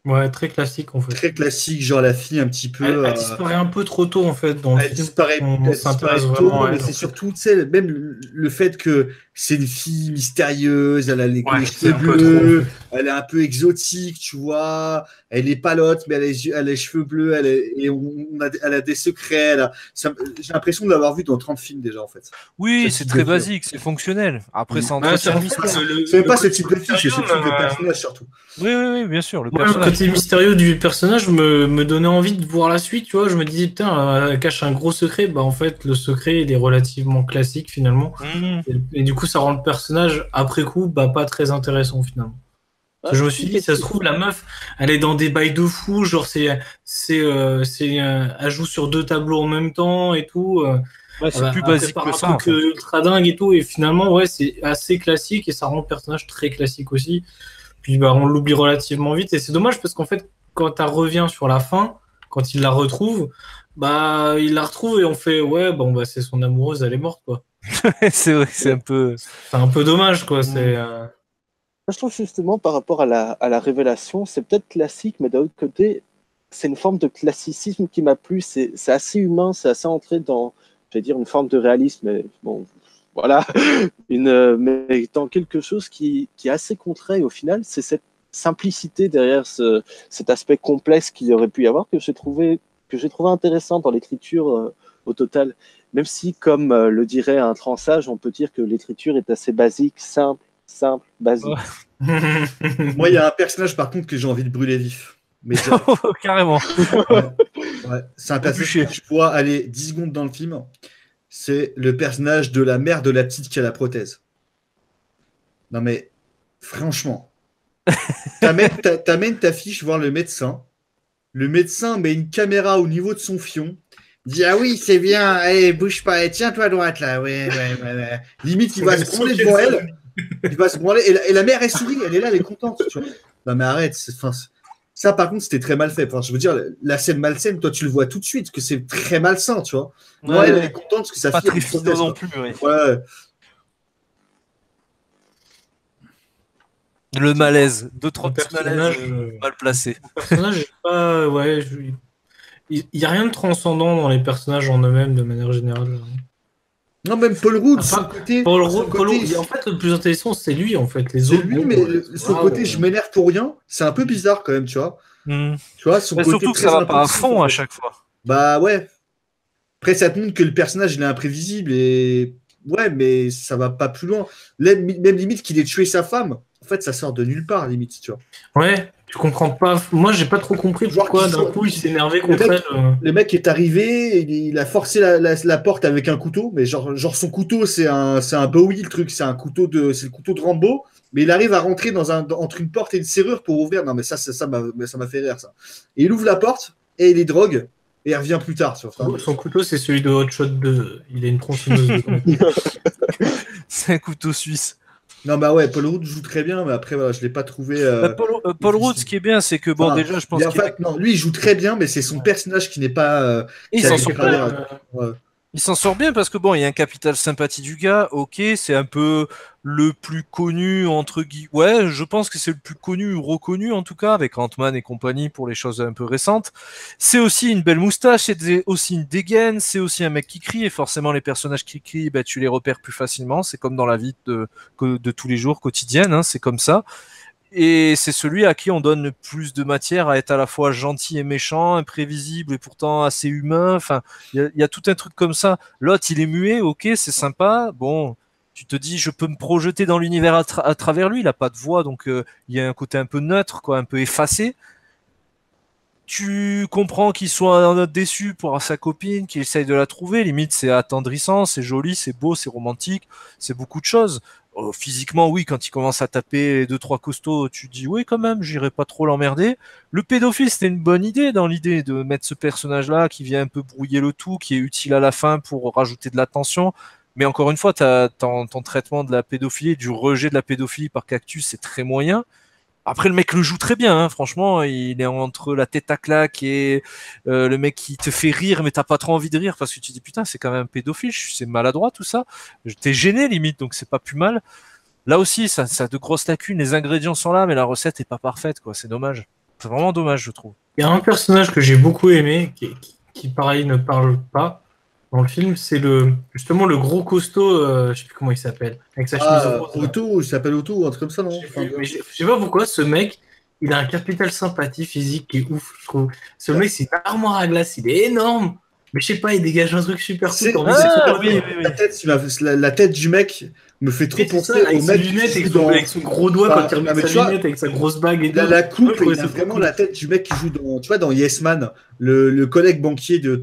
Ouais, très classique en fait. Très classique, genre la fille un petit peu... Elle disparaît un peu trop tôt en fait dans le film. Elle disparaît tôt, mais c'est surtout, tu sais, même le fait que c'est une fille mystérieuse, elle a les cheveux bleus, elle est un peu exotique, tu vois, elle est palote, mais elle a les cheveux bleus, elle a des secrets, j'ai l'impression de l'avoir vu dans 30 films déjà en fait. Oui, c'est très basique, c'est fonctionnel. Après, ça entretient le mystère. C'est même pas ce type de fille, c'est ce type de personnage surtout. Oui, bien sûr. Le côté mystérieux du personnage me donnait envie de voir la suite, tu vois. Je me disais, putain, elle cache un gros secret. En fait, le secret, il est relativement classique finalement. Et du coup, ça rend le personnage, après coup, pas très intéressant finalement. Je me suis dit, ça se trouve, la meuf, elle est dans des bails de fou, genre elle joue sur 2 tableaux en même temps et tout. Ouais, c'est plus basique que ça. Un truc ultra dingue et tout, et finalement, ouais, c'est assez classique et ça rend le personnage très classique aussi. Puis bah, on l'oublie relativement vite et c'est dommage parce qu'en fait, quand elle revient sur la fin, quand il la retrouve, bah il la retrouve et on fait ouais, bon bah c'est son amoureuse, elle est morte quoi. C'est vrai que c'est un peu dommage quoi. Je trouve justement par rapport à la révélation, c'est peut-être classique, mais d'un autre côté, c'est une forme de classicisme qui m'a plu. C'est assez humain, c'est assez entré dans, je vais dire, une forme de réalisme. Mais bon, voilà, mais dans quelque chose qui est assez concret. Et au final, c'est cette simplicité derrière cet aspect complexe qu'il y aurait pu y avoir que j'ai trouvé intéressant dans l'écriture au total. Même si, comme le dirait un transsage, on peut dire que l'écriture est assez basique, simple, basique. Moi, il y a un personnage par contre que j'ai envie de brûler vif. Mais carrément. Ouais. C'est un personnage que tu vois aller 10 secondes dans le film. C'est le personnage de la mère de la petite qui a la prothèse. Non mais, franchement, t'amènes ta fiche voir le médecin. Le médecin met une caméra au niveau de son fion. Dit ah oui, c'est bien, allez, bouge pas, et tiens-toi à droite là. Ouais. Limite, il va se branler devant elle. Il va se branler. Et la mère, elle sourit, elle est là, elle est contente. Tu vois. Non mais arrête, ça par contre, c'était très mal fait. Enfin, je veux dire, la scène malsaine, toi, tu le vois tout de suite, que c'est très malsain, tu vois. Ouais, elle est contente parce que sa pas fille. Pas très finot non plus, oui. Ouais. Le malaise, 2-3 petits malaises mal placés. Le personnage est pas, ouais, il n'y a rien de transcendant dans les personnages en eux-mêmes de manière générale. Non, même Paul Rudd, enfin, son côté. En fait, le plus intéressant, c'est lui, en fait. Les autres. C'est lui, mais son côté, je m'énerve pour rien, c'est un peu bizarre quand même, tu vois. Tu vois, son côté surtout que ça va pas à fond à chaque fois. Bah ouais. Après, ça te montre que le personnage, il est imprévisible et. Ouais, mais ça va pas plus loin. Même limite qu'il ait tué sa femme, en fait, ça sort de nulle part, limite, tu vois. Ouais, tu comprends pas. Moi, j'ai pas trop compris pourquoi d'un coup il s'est énervé contre elle. Le mec est arrivé, il a forcé la porte avec un couteau, mais genre son couteau, c'est un Bowie, le truc, c'est le couteau de Rambo, mais il arrive à rentrer entre une porte et une serrure pour ouvrir. Non, mais ça m'a fait rire, ça. Et il ouvre la porte et il les drogue. Et il revient plus tard. Son couteau, c'est celui de Hot Shot 2. Il a une tronçonneuse dedans. C'est un couteau suisse. Non, bah ouais, Paul Rudd joue très bien, mais après, voilà, je ne l'ai pas trouvé. Paul Rudd, ce qui est bien, c'est que, bon, déjà, je pense non, lui, il joue très bien, mais c'est son personnage qui n'est pas. Il s'en sort bien parce que, bon, il y a un capital sympathie du gars, ok, c'est un peu le plus connu, entre guillemets. Ouais, je pense que c'est le plus connu ou reconnu, en tout cas, avec Ant-Man et compagnie pour les choses un peu récentes. C'est aussi une belle moustache, c'est aussi une dégaine, c'est aussi un mec qui crie, et forcément, les personnages qui crient, bah, tu les repères plus facilement. C'est comme dans la vie de tous les jours, quotidienne, hein, c'est comme ça. Et c'est celui à qui on donne le plus de matière à être à la fois gentil et méchant, imprévisible et pourtant assez humain. Enfin, il y a tout un truc comme ça. L'autre, il est muet, ok, c'est sympa. Bon, tu te dis, je peux me projeter dans l'univers à travers lui. Il a pas de voix, donc il y a un côté un peu neutre, quoi, un peu effacé. Tu comprends qu'il soit déçu pour sa copine, qu'il essaye de la trouver. Limite, c'est attendrissant, c'est joli, c'est beau, c'est romantique, c'est beaucoup de choses. Physiquement, oui, quand il commence à taper 2-3 costauds, tu dis oui, quand même, j'irai pas trop l'emmerder. Le pédophile, c'était une bonne idée dans l'idée de mettre ce personnage-là qui vient un peu brouiller le tout, qui est utile à la fin pour rajouter de la tension. Mais encore une fois, ton traitement de la pédophilie, du rejet de la pédophilie par Cactus, c'est très moyen. Après, le mec le joue très bien, hein. Franchement, il est entre la tête à claque et le mec qui te fait rire, mais t'as pas trop envie de rire parce que tu te dis putain, c'est quand même un pédophile, c'est maladroit tout ça. T'es gêné limite, donc c'est pas plus mal. Là aussi, ça a de grosses lacunes. Les ingrédients sont là, mais la recette est pas parfaite, quoi. C'est dommage. C'est vraiment dommage, je trouve. Il y a un personnage que j'ai beaucoup aimé, qui pareil ne parle pas dans le film, c'est justement le gros costaud, je sais plus comment il s'appelle, avec sa chemise rose. Otto, il s'appelle Otto, un truc comme ça, non? Je sais pas pourquoi ce mec, il a un capital sympathie physique qui est ouf, je trouve. Ce mec, c'est une armoire à glace, il est énorme. Mais je sais pas, il dégage un truc super cool. La tête du mec me fait trop penser au mec avec son gros doigt quand il remet sa lunette, avec sa grosse bague et tout. La coupe, il a vraiment la tête du mec qui joue dans Yes Man, le collègue banquier de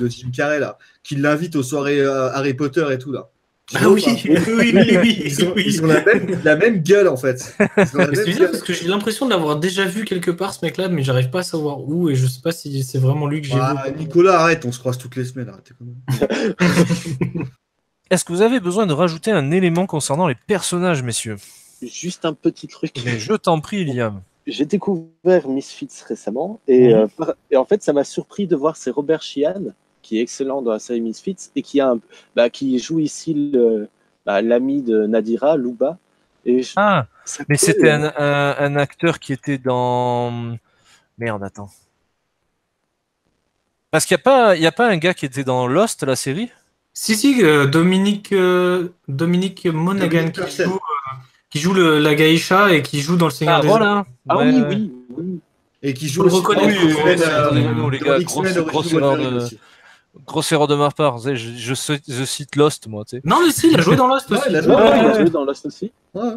Jim Carrey là, qui l'invite aux soirées Harry Potter et tout là. Ah oui, oui. Ils ont la même gueule, en fait. Ils ont la même C'est bizarre gueule. parce que j'ai l'impression de l'avoir déjà vu quelque part, ce mec-là, mais j'arrive pas à savoir où, et je sais pas si c'est vraiment lui que j'ai vu. Ah, Nicolas, arrête, on se croise toutes les semaines. Arrêtez quand même. Est-ce que vous avez besoin de rajouter un élément concernant les personnages, messieurs? Juste un petit truc. Mais je t'en prie, Liam. J'ai découvert Misfits récemment et en fait, ça m'a surpris de voir c'est Robert Sheehan qui est excellent dans la série Misfits et qui joue ici l'ami de Nadira, Luba. Et Ah, mais c'était un acteur qui était dans... Merde, attends. Parce qu'il n'y a pas un gars qui était dans Lost, la série? Si, Dominique Monaghan Dominique Purcell. qui joue la geisha et qui joue dans Le Seigneur des Anneaux. Voilà. Ah Ouais, ouais. oui. Et qui Faut joue le aussi reconnaître. dans Oui, excusez-nous, les gars, X-Men grosse Origins erreur Wolverine de... aussi. Grosse erreur de ma part. Je cite Lost, moi, tu sais. Non, mais si, il a joué dans Lost Ouais, aussi. il a joué Ouais, dans il a Ouais. joué dans Lost aussi. Ouais.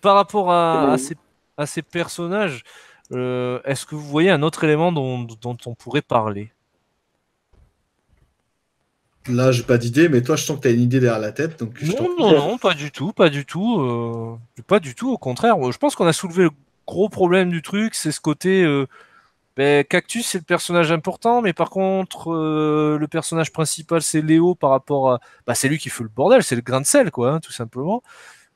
Par rapport à Et- ces personnages, est-ce que vous voyez un autre élément dont on pourrait parler? Là, j'ai pas d'idée, mais toi, je sens que tu as une idée derrière la tête. Donc je t'en prie. Non, pas du tout, pas du tout. Pas du tout, au contraire. Je pense qu'on a soulevé le gros problème du truc, c'est ce côté... Cactus, c'est le personnage important, mais par contre, le personnage principal, c'est Léo par rapport à... c'est lui qui fait le bordel, c'est le grain de sel, quoi, hein, tout simplement.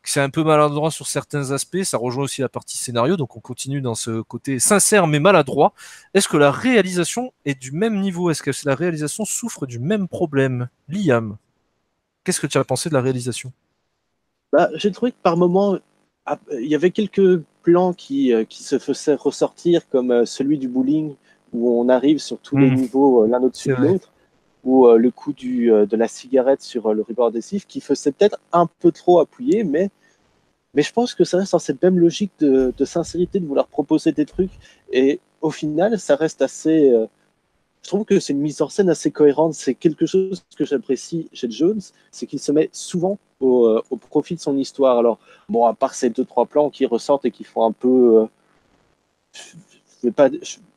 C'est un peu maladroit sur certains aspects, ça rejoint aussi la partie scénario, donc on continue dans ce côté sincère mais maladroit. Est-ce que la réalisation est du même niveau? Est-ce que la réalisation souffre du même problème? Liam, qu'est-ce que tu as pensé de la réalisation? J'ai trouvé que par moment, il y avait quelques plans qui se faisaient ressortir, comme celui du bowling, où on arrive sur tous les niveaux l'un au-dessus C'est de vrai. l'autre, ou le coup de la cigarette sur le rebord adhésif, qui faisait peut-être un peu trop appuyé, mais je pense que ça reste dans cette même logique de sincérité, de vouloir proposer des trucs, et au final, ça reste assez... je trouve que c'est une mise en scène assez cohérente. C'est quelque chose que j'apprécie chez Jones, c'est qu'il se met souvent au profit de son histoire. Alors, bon, à part ces 2-3 plans qui ressortent et qui font un peu...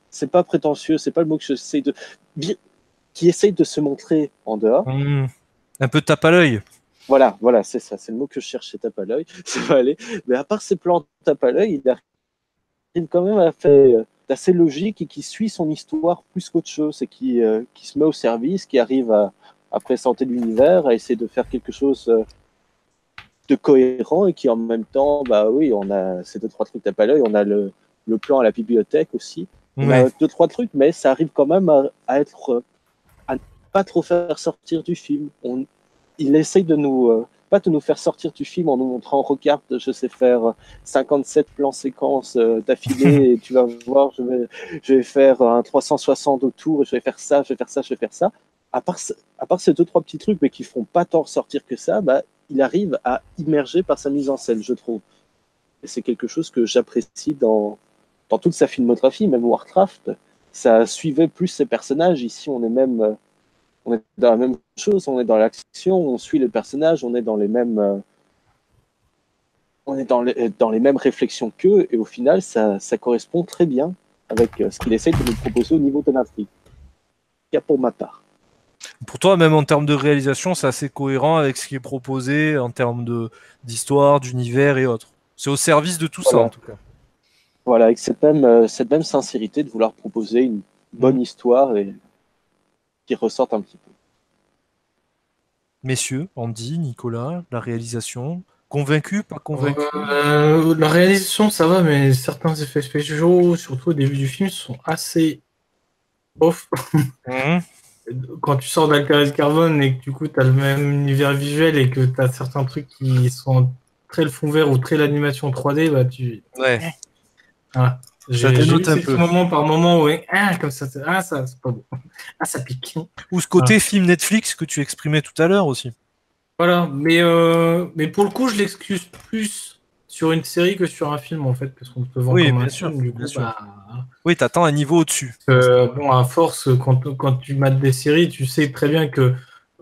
c'est pas prétentieux, c'est pas le mot que j'essaie de... qui essaye de se montrer en dehors. Un peu tape à l'œil. Voilà, c'est ça, c'est le mot que je cherchais, tape à l'œil. Ça va aller. Mais à part ces plans tape à l'œil, il arrive quand même à faire assez logique et qui suit son histoire plus qu'autre chose et qui se met au service, qui arrive à présenter l'univers, à essayer de faire quelque chose de cohérent et qui en même temps, oui, on a ces 2-3 trucs tape à l'œil, on a le plan à la bibliothèque aussi, on a 2-3 trucs, mais ça arrive quand même à ne pas trop faire sortir du film. Il essaye de nous pas de nous faire sortir du film en nous montrant regarde, je sais faire 57 plans séquences d'affilée et tu vas voir, je vais faire un 360 autour, je vais faire ça. À part ces 2-3 petits trucs, mais qui font pas tant ressortir que ça, il arrive à immerger par sa mise en scène, je trouve. Et c'est quelque chose que j'apprécie dans toute sa filmographie, même Warcraft. Ça suivait plus ses personnages. Ici, on est dans la même chose, on est dans l'action, on suit les personnages, on est dans les mêmes, dans les mêmes réflexions qu'eux, et au final, ça correspond très bien avec ce qu'il essaye de nous proposer au niveau de l'intrigue. Il y a pour ma part. Pour toi, même en termes de réalisation, c'est assez cohérent avec ce qui est proposé en termes d'histoire, d'univers et autres. C'est au service de tout ça, en tout cas. Voilà, avec cette même sincérité de vouloir proposer une bonne histoire et qui ressorte un petit peu. Messieurs, Andy, Nicolas, la réalisation, convaincu, pas convaincu? La réalisation, ça va, mais certains effets spéciaux, surtout au début du film, sont assez off. Quand tu sors d'Altered Carbone et que du coup tu as le même univers visuel et que tu as certains trucs qui sont très le fond vert ou très l'animation 3D, Ouais. Voilà. Ça dénote un peu. Moment par moment où comme ça, c'est pas beau. Ça pique. Ou ce côté film Netflix que tu exprimais tout à l'heure aussi. Voilà, mais pour le coup, je l'excuse plus sur une série que sur un film en fait, parce qu'on peut vendre comme un film. Du coup, oui, t'attends un niveau au-dessus. Bon, à force, quand tu mates des séries, tu sais très bien que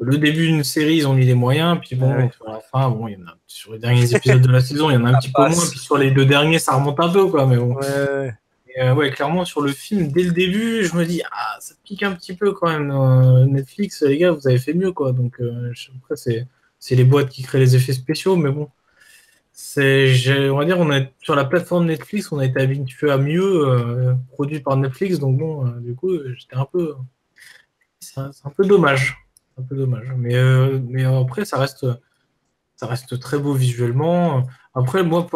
le début d'une série, ils ont mis les moyens, puis bon, sur la fin, bon, il y en a sur les derniers épisodes de la saison, il y en a un petit peu moins, puis sur les 2 derniers, ça remonte un peu, quoi, mais bon. Ouais. Ouais, clairement, sur le film, dès le début, je me dis, ah, ça pique un petit peu quand même. Netflix, les gars, vous avez fait mieux, quoi. Donc, après, c'est les boîtes qui créent les effets spéciaux, mais bon. On va dire, sur la plateforme Netflix, on a été habitué à mieux, produit par Netflix. Donc, bon, du coup, j'étais un peu. C'est un peu dommage. Un peu dommage. Mais après, ça reste très beau visuellement. Après, moi,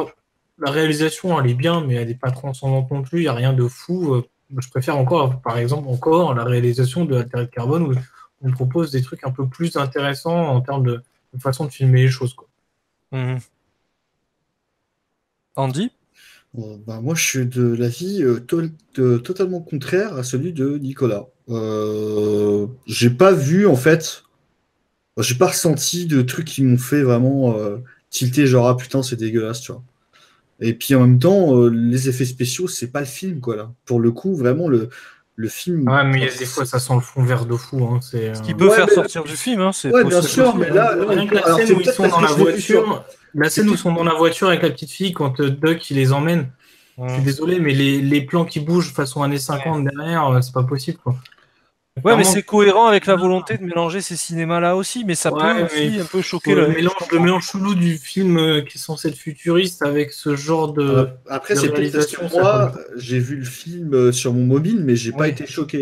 la réalisation, elle est bien, mais elle n'est pas transcendante non plus. Il n'y a rien de fou. Je préfère encore, par exemple, encore la réalisation de Altered Carbone où on propose des trucs un peu plus intéressants en termes de façon de filmer les choses, quoi. Mhm. Andy? Moi, je suis de l'avis totalement contraire à celui de Nicolas. J'ai pas vu, en fait, j'ai pas ressenti de trucs qui m'ont fait vraiment tilter, genre, ah putain, c'est dégueulasse, tu vois. Et puis en même temps, les effets spéciaux, c'est pas le film, quoi, là. Pour le coup, vraiment, le film. Ouais, mais des fois, ça sent le fond vert de fou. Hein. Ce qui peut faire sortir du film, hein, c'est Ouais, bien possible. sûr, mais là, Rien que la alors, scène c'est où ils peut-être sont parce dans que la je l'ai vu sur- voiture, la scène où ils sont dans la voiture avec la petite fille quand Doc il les emmène. Je suis Mhm. désolé, mais les plans qui bougent façon années 50 derrière, c'est pas possible, quoi. Ouais, mais Clairement, c'est cohérent avec la volonté de mélanger ces cinémas-là aussi, mais ça peut ouais, mais aussi un peu choquer l'œil. le mélange chelou du film qui est censé être futuriste avec ce genre Après, de c'est peut-être parce que réalisation, ça colle moi, pas. j'ai vu le film sur mon mobile, mais j'ai pas Oui, été choqué.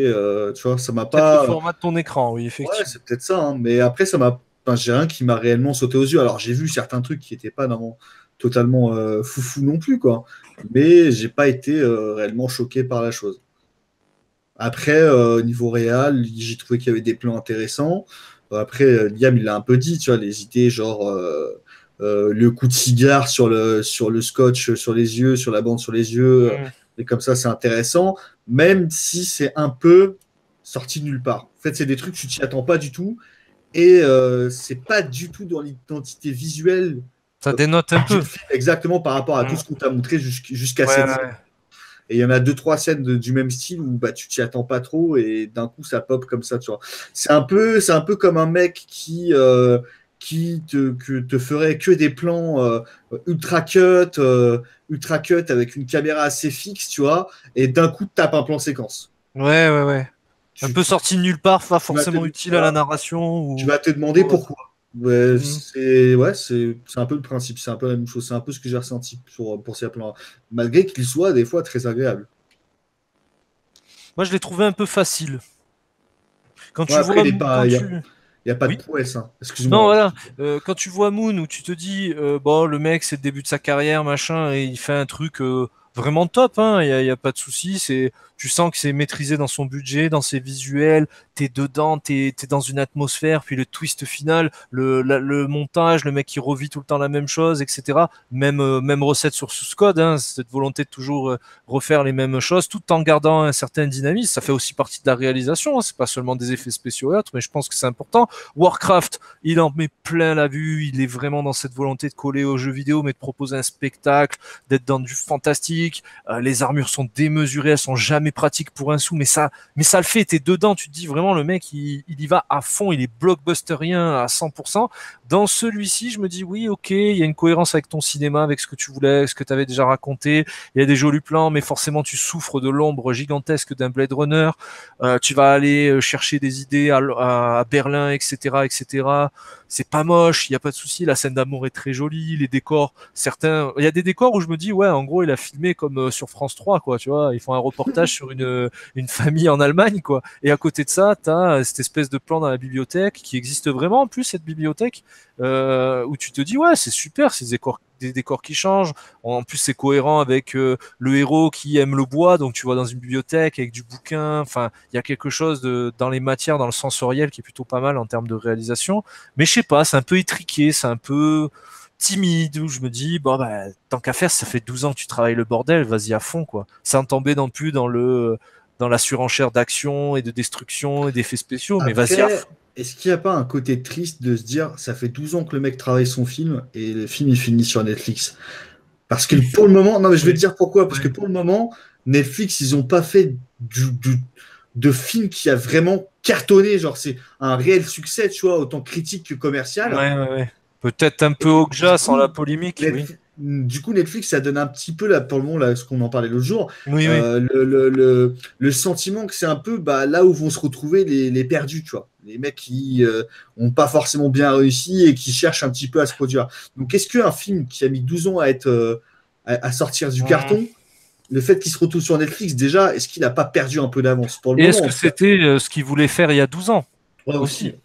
Tu vois, ça m'a peut-être le pas. format de ton écran, oui, Ouais, effectivement. c'est peut-être ça, hein. Mais après, enfin, j'ai rien qui m'a réellement sauté aux yeux. Alors, j'ai vu certains trucs qui n'étaient pas totalement foufou non plus, quoi. Mais j'ai pas été réellement choqué par la chose. Après, niveau réel, j'ai trouvé qu'il y avait des plans intéressants. Après, Liam, il l'a un peu dit, tu vois, les idées, genre le coup de cigare sur le scotch sur les yeux, sur la bande sur les yeux, Mhm. et comme ça, c'est intéressant, même si c'est un peu sorti de nulle part. En fait, c'est des trucs, tu t'y attends pas du tout, et c'est pas du tout dans l'identité visuelle Ça dénote un du peu. film, exactement par rapport à tout Mhm. ce qu'on t'a montré jusqu'à Ouais, cette ouais, scène. ouais. Et il y en a deux, trois scènes du même style où bah, tu t'y attends pas trop et d'un coup ça pop comme ça, tu vois. C'est un peu comme un mec qui te ferait que des plans ultra cut avec une caméra assez fixe, tu vois, et d'un coup te tape un plan séquence. Ouais, ouais, ouais. Un Tu, peu tu, sorti de nulle part, pas tu vas te, forcément utile à la voilà, narration tu ou. vas te demander Ouais. pourquoi. Ouais, Mhm. c'est un peu le principe, c'est un peu la même chose, c'est un peu ce que j'ai ressenti pour ces plans, malgré qu'ils soient des fois très agréables. Moi, je l'ai trouvé un peu facile. Quand Ouais, tu après, vois, il quand n'y a, tu. y a pas de Oui. prouesse, hein. Non, Excuse-moi. voilà. Quand tu vois Moon où tu te dis, bon, le mec, c'est le début de sa carrière, machin, et il fait un truc vraiment top, hein, y a pas de souci. Tu sens que c'est maîtrisé dans son budget, dans ses visuels. T'es dedans, t'es dans une atmosphère. Puis le twist final, le montage, le mec qui revit tout le temps la même chose, etc. Même recette sur Source Code, hein, cette volonté de toujours refaire les mêmes choses, tout en gardant un certain dynamisme. Ça fait aussi partie de la réalisation. Hein, c'est pas seulement des effets spéciaux et autres, mais je pense que c'est important. Warcraft, il en met plein la vue, il est vraiment dans cette volonté de coller aux jeux vidéo, mais de proposer un spectacle, d'être dans du fantastique. Les armures sont démesurées, elles sont jamais pratiques pour un sou, mais ça le fait, t'es dedans, tu te dis vraiment le mec, il y va à fond, il est blockbusterien à 100%. Dans celui-ci, je me dis oui, ok, il y a une cohérence avec ton cinéma, avec ce que tu voulais, ce que tu avais déjà raconté, il y a des jolis plans, mais forcément tu souffres de l'ombre gigantesque d'un Blade Runner. Tu vas aller chercher des idées à Berlin, etc., etc. C'est pas moche, il y a pas de souci. La scène d'amour est très jolie, les décors, certains, il y a des décors où je me dis ouais, en gros, il a filmé comme sur France 3, quoi. Tu vois, ils font un reportage sur une famille en Allemagne, quoi. Et à côté de ça, t'as cette espèce de plan dans la bibliothèque qui existe vraiment en plus cette bibliothèque où tu te dis ouais, c'est super, ces décors des décors qui changent. En plus, c'est cohérent avec le héros qui aime le bois, donc tu vois dans une bibliothèque avec du bouquin. Enfin, il y a quelque chose dans les matières, dans le sensoriel qui est plutôt pas mal en termes de réalisation. Mais je sais pas, c'est un peu étriqué, c'est un peu timide, où je me dis, bon, bah, tant qu'à faire, ça fait 12 ans que tu travailles le bordel, vas-y à fond, quoi. Sans tomber non plus dans la surenchère d'action et de destruction et d'effets spéciaux, mais vas-y à Après, fond. est-ce qu'il n'y a pas un côté triste de se dire, ça fait 12 ans que le mec travaille son film et le film il finit sur Netflix? Parce que Oui, pour le moment, non mais je vais te oui, dire pourquoi. Parce que ouais. pour le moment, Netflix, ils n'ont pas fait de film qui a vraiment cartonné. Genre, c'est un réel succès, tu vois, autant critique que commercial. Ouais, ouais, ouais. Peut-être un peu Et du Okja sans la coup, polémique, oui. du coup, Netflix, ça donne un petit peu, là, pour le moment, là, ce qu'on en parlait l'autre jour, Oui, oui. le sentiment que c'est un peu là où vont se retrouver les perdus, tu vois. Les mecs qui ont pas forcément bien réussi et qui cherchent un petit peu à se produire. Donc, est-ce qu'un film qui a mis 12 ans à être à sortir du carton, le fait qu'il se retrouve sur Netflix, déjà, est-ce qu'il n'a pas perdu un peu d'avance pour le Et moment, est-ce en que tout cas. c'était ce qu'il voulait faire il y a 12 ans Ouais, aussi? aussi.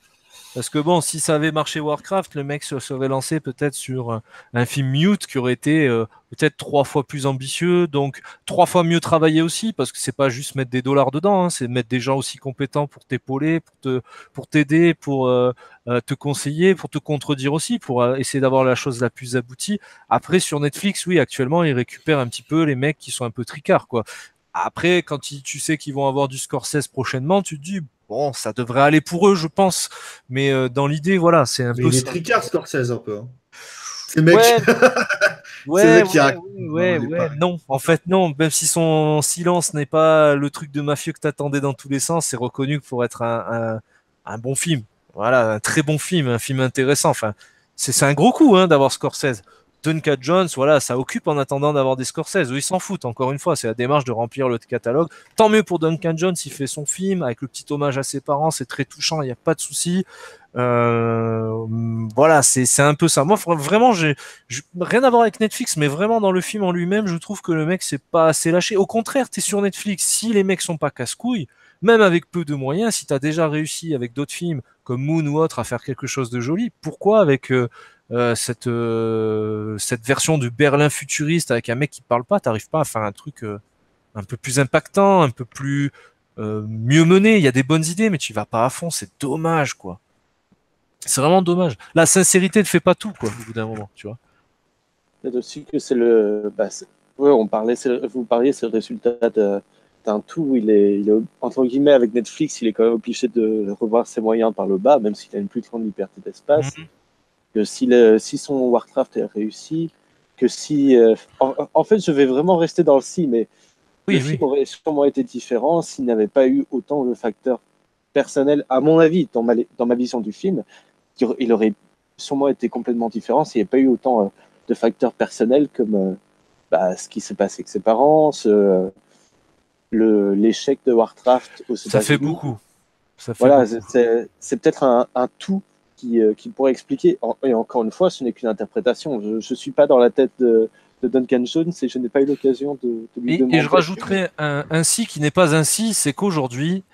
Parce que bon, si ça avait marché Warcraft, le mec se serait lancé peut-être sur un film Mute qui aurait été peut-être 3 fois plus ambitieux, donc 3 fois mieux travaillé aussi, parce que c'est pas juste mettre des dollars dedans, hein, c'est mettre des gens aussi compétents pour t'épauler, pour t'aider, pour te conseiller, pour te contredire aussi, pour essayer d'avoir la chose la plus aboutie. Après, sur Netflix, oui, actuellement, ils récupèrent un petit peu les mecs qui sont un peu tricards, quoi. Après, quand tu sais qu'ils vont avoir du Scorsese prochainement, tu te dis, bon, ça devrait aller pour eux, je pense. Mais dans l'idée, voilà, c'est un Mais peu il est ça. tricard, Scorsese, un peu. Hein. C'est le mec. Ouais, C'est le ouais, mec qui ouais, raconte. Non, ouais, il est ouais, pas. non. En fait, non. Même si son silence n'est pas le truc de mafieux que t'attendais dans tous les sens, c'est reconnu pour être un bon film. Voilà, un très bon film, un film intéressant. Enfin, c'est un gros coup hein, d'avoir Scorsese. Duncan Jones, voilà, ça occupe en attendant d'avoir des Scorsese. Eux, ils s'en foutent, encore une fois, c'est la démarche de remplir le catalogue. Tant mieux pour Duncan Jones, il fait son film avec le petit hommage à ses parents, c'est très touchant, il n'y a pas de souci. Voilà, c'est un peu ça. Moi, vraiment, rien à voir avec Netflix, mais vraiment dans le film en lui-même, je trouve que le mec s'est pas assez lâché. Au contraire, t'es sur Netflix, si les mecs sont pas casse-couilles, même avec peu de moyens, si t'as déjà réussi avec d'autres films comme Moon ou autre à faire quelque chose de joli, pourquoi avec cette version du Berlin futuriste avec un mec qui parle pas, t'arrives pas à faire un truc un peu plus impactant, un peu plus mieux mené. Il y a des bonnes idées, mais tu vas pas à fond. C'est dommage, quoi. C'est vraiment dommage. La sincérité ne fait pas tout, quoi, au bout d'un moment, tu vois. Peut-être aussi que c'est le. Ouais, vous parliez, c'est le résultat d'un tout. Entre guillemets, avec Netflix, il est quand même obligé de revoir ses moyens par le bas, même s'il a une plus grande liberté d'espace. Mhm. Que si son Warcraft est réussi, que si. En fait, je vais vraiment rester dans le si, mais le Oui, oui. film aurait sûrement été différent s'il n'avait pas eu autant de facteurs personnels, à mon avis, dans ma vision du film. Il aurait sûrement été complètement différent s'il n'y avait pas eu autant de facteurs personnels comme ce qui s'est passé avec ses parents, l'échec de Warcraft aux Ça fait États-Unis. beaucoup. Ça fait Voilà, beaucoup. c'est peut-être un tout qui pourrait expliquer. Et encore une fois, ce n'est qu'une interprétation. Je ne suis pas dans la tête de Duncan Jones et je n'ai pas eu l'occasion de lui Et je demander. rajouterais un si qui n'est pas un si, c'est qu'aujourd'hui,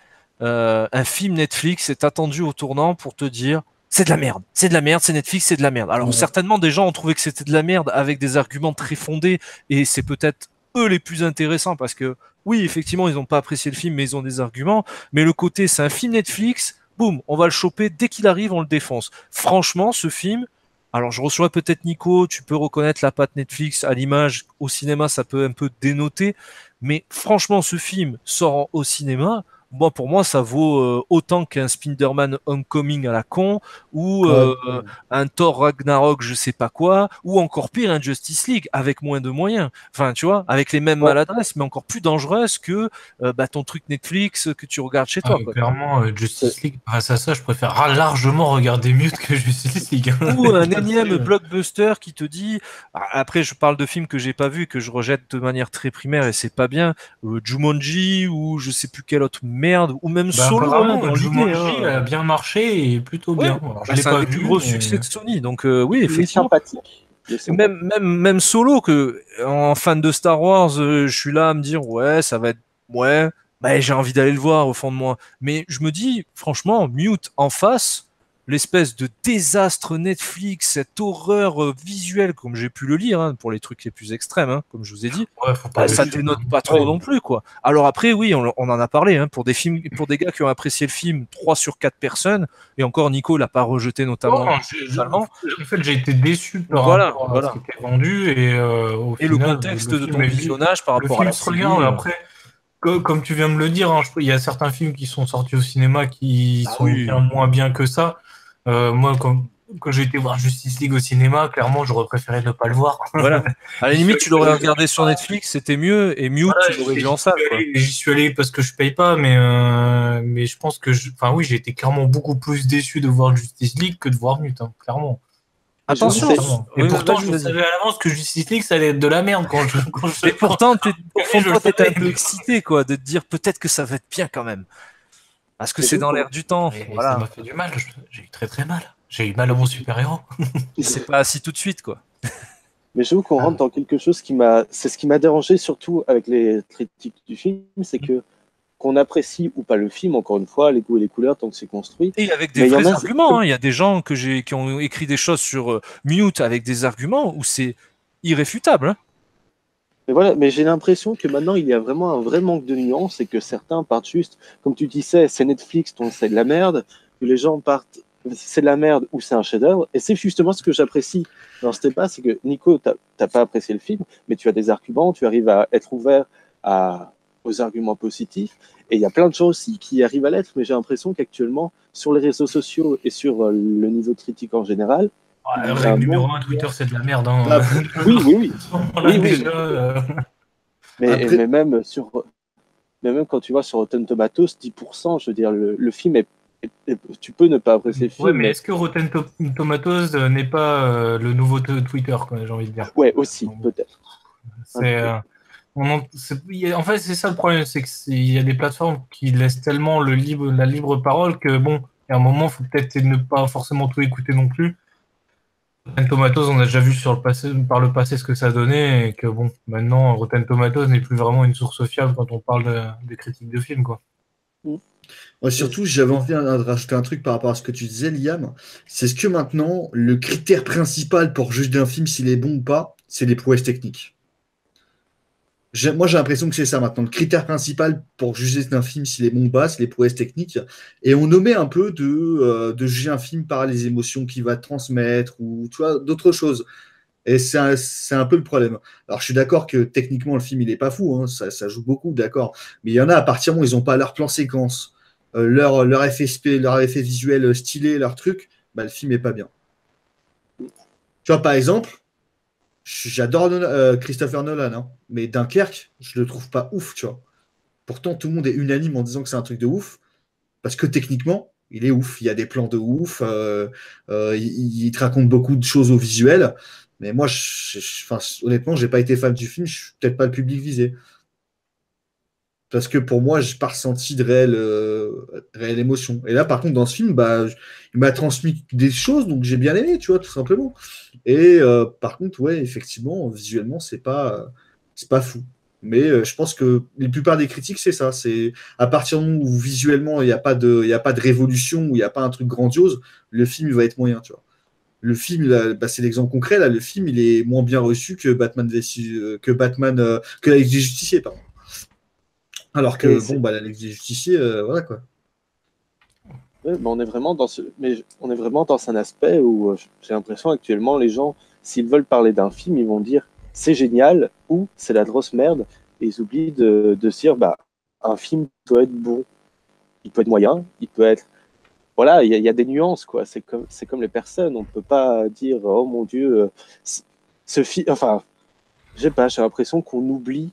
un film Netflix est attendu au tournant pour te dire c'est de la merde, c'est de la merde, c'est Netflix, c'est de la merde. Alors certainement des gens ont trouvé que c'était de la merde avec des arguments très fondés et c'est peut-être eux les plus intéressants parce que oui, effectivement, ils n'ont pas apprécié le film mais ils ont des arguments, mais le côté c'est un film Netflix, boum, on va le choper dès qu'il arrive, on le défonce. Franchement, ce film, alors je reçois peut-être Nico, tu peux reconnaître la patte Netflix à l'image, au cinéma ça peut un peu dénoter, mais franchement ce film sort au cinéma, moi pour moi ça vaut autant qu'un Spider-Man Homecoming à la con, ou Ouais. un Thor Ragnarok je sais pas quoi, ou encore pire un Justice League avec moins de moyens, enfin tu vois, avec les mêmes Ouais. maladresses, mais encore plus dangereuses que ton truc Netflix que tu regardes chez toi. Quoi. Clairement, Justice League, grâce à ça, je préfère largement regarder Mute que Justice League. Hein. Ou un énième blockbuster qui te dit, après je parle de films que j'ai pas vus, que je rejette de manière très primaire et c'est pas bien, Jumanji ou je sais plus quelle autre merde, ou même Solo hein, Apparemment, dans l'idée. Jumanji Hein. a bien marché et plutôt Ouais, bien. Alors, je bah, l'ai c'est un pas des plus vu, gros mais succès de Sony, donc oui Il est effectivement. sympathique. Même Solo, que en fan de Star Wars, je suis là à me dire ouais, ça va être ouais, bah, j'ai envie d'aller le voir au fond de moi. Mais je me dis franchement, Mute en face, l'espèce de désastre Netflix, cette horreur visuelle comme j'ai pu le lire hein, pour les trucs les plus extrêmes, hein, comme je vous ai dit, ouais, faut pas bah, le ça suivre. dénote pas trop Ouais. non plus quoi. Alors après oui, on en a parlé hein, pour des films, pour des gars qui ont apprécié le film, 3 sur 4 personnes, et encore Nico l'a pas rejeté notamment. Non, Totalement. en fait, j'ai été déçu par Voilà, rapport à ce voilà. qui était vendu et au Et le final, contexte de ton visionnage par le rapport à film la se regarde. série. Après, comme tu viens de me le dire, hein, il y a certains films qui sont sortis au cinéma qui Ah sont oui. bien moins bien que ça. Moi, quand j'ai été voir Justice League au cinéma, clairement, j'aurais préféré ne pas le voir. Voilà. À la J'y suis limite, tu l'aurais allé- regardé sur Netflix, c'était mieux, et Mute, voilà, tu l'aurais vu en salle, quoi. j'y suis allé parce que je paye pas, mais je pense que, enfin oui, j'ai été clairement beaucoup plus déçu de voir Justice League que de voir Mute, hein, clairement. Attention. Et Oui, pourtant, vas-y, je vas-y. savais à l'avance que Justice League, ça allait être de la merde Et pourtant, au fond de je toi, le t'étais un savais. peu excité, quoi, de te dire peut-être que ça va être bien quand même. Parce que Mais c'est je dans vous l'air du temps. Mais ça Voilà. m'a fait du mal. J'ai eu très très mal. J'ai eu mal à mon super-héros. Il s'est pas assis tout de suite, quoi. Mais je veux qu'on rentre dans quelque chose c'est ce qui m'a dérangé surtout avec les critiques du film, c'est que qu'on apprécie ou pas le film, encore une fois, les goûts et les couleurs tant que c'est construit. Et avec des Mais il y en vrais a, arguments. Hein. Il y a des gens qui ont écrit des choses sur Mute avec des arguments où c'est irréfutable. Hein. mais voilà, mais j'ai l'impression que maintenant il y a vraiment un vrai manque de nuances et que certains partent juste, comme tu disais, c'est Netflix, donc c'est de la merde, que les gens partent, c'est de la merde ou c'est un chef-d'œuvre. Et c'est justement ce que j'apprécie dans ce débat, c'est que Nico, t'as pas apprécié le film, mais tu as des arguments, tu arrives à être ouvert aux arguments positifs. Et il y a plein de gens aussi qui arrivent à l'être, mais j'ai l'impression qu'actuellement, sur les réseaux sociaux et sur le niveau de critique en général, Règle numéro 1, Twitter, c'est de la merde. Hein. Ah, oui. Là, Oui, déjà, Après- Mais même quand tu vois sur Rotten Tomatoes, 10%, je veux dire, le film tu peux ne pas apprécier le film. ouais, mais est-ce que Rotten Tomatoes n'est pas le nouveau Twitter, quoi, j'ai envie de dire. Ouais, aussi, peut-être. C'est, en fait, c'est ça le problème, c'est qu'il y a des plateformes qui laissent tellement la libre parole que bon, il y a un moment, il faut peut-être ne pas forcément tout écouter non plus. Rotten Tomatoes, on a déjà vu par le passé ce que ça donnait, et que bon, maintenant, Rotten Tomatoes n'est plus vraiment une source fiable quand on parle des critiques de films, quoi. Ouais, surtout, j'avais envie de rajouter un truc par rapport à ce que tu disais, Liam. C'est ce que maintenant, le critère principal pour juger d'un film s'il est bon ou pas, c'est les prouesses techniques. Moi, j'ai l'impression que c'est ça maintenant. Le critère principal pour juger d'un film s'il est bon ou pas, c'est les prouesses techniques. Et on omet un peu de juger un film par les émotions qu'il va transmettre ou tu vois, d'autres choses. Et c'est un peu le problème. Alors, je suis d'accord que techniquement, le film, il est pas fou. Hein, ça joue beaucoup, d'accord. Mais il y en a, à partir du moment où ils n'ont pas leur plan séquence, leur effet leur effet visuel stylé, leur truc, bah, le film est pas bien. Tu vois, par exemple, j'adore Christopher Nolan, hein, mais Dunkerque, je le trouve pas ouf, tu vois. Pourtant, tout le monde est unanime en disant que c'est un truc de ouf, parce que techniquement, il est ouf. Il y a des plans de ouf, il te raconte beaucoup de choses au visuel. Mais moi, enfin, honnêtement, j'ai pas été fan du film, je suis peut-être pas le public visé. Parce que pour moi, j'ai pas ressenti de réelle émotion. Et là, par contre, dans ce film, bah, il m'a transmis des choses, donc j'ai bien aimé, tu vois, tout simplement. Et par contre, ouais, effectivement, visuellement, c'est pas fou. Mais je pense que la plupart des critiques, c'est ça. C'est à partir du moment où visuellement, il y a pas de révolution, où il n'y a pas un truc grandiose, le film, il va être moyen, tu vois. Le film, là, bah, c'est l'exemple concret, là, le film, il est moins bien reçu que que la Ligue des Justiciers, pardon. Alors que, bon, bah, la Ligue des Justiciers, voilà quoi. Ouais, mais on est vraiment dans un aspect où j'ai l'impression actuellement, les gens, s'ils veulent parler d'un film, ils vont dire c'est génial ou c'est la grosse merde. Et ils oublient de se dire, bah, un film peut être bon, il peut être moyen, il peut être. Voilà, il y a des nuances, quoi. C'est comme les personnes. On ne peut pas dire, oh mon Dieu, ce film. Enfin, je sais pas, j'ai l'impression qu'on oublie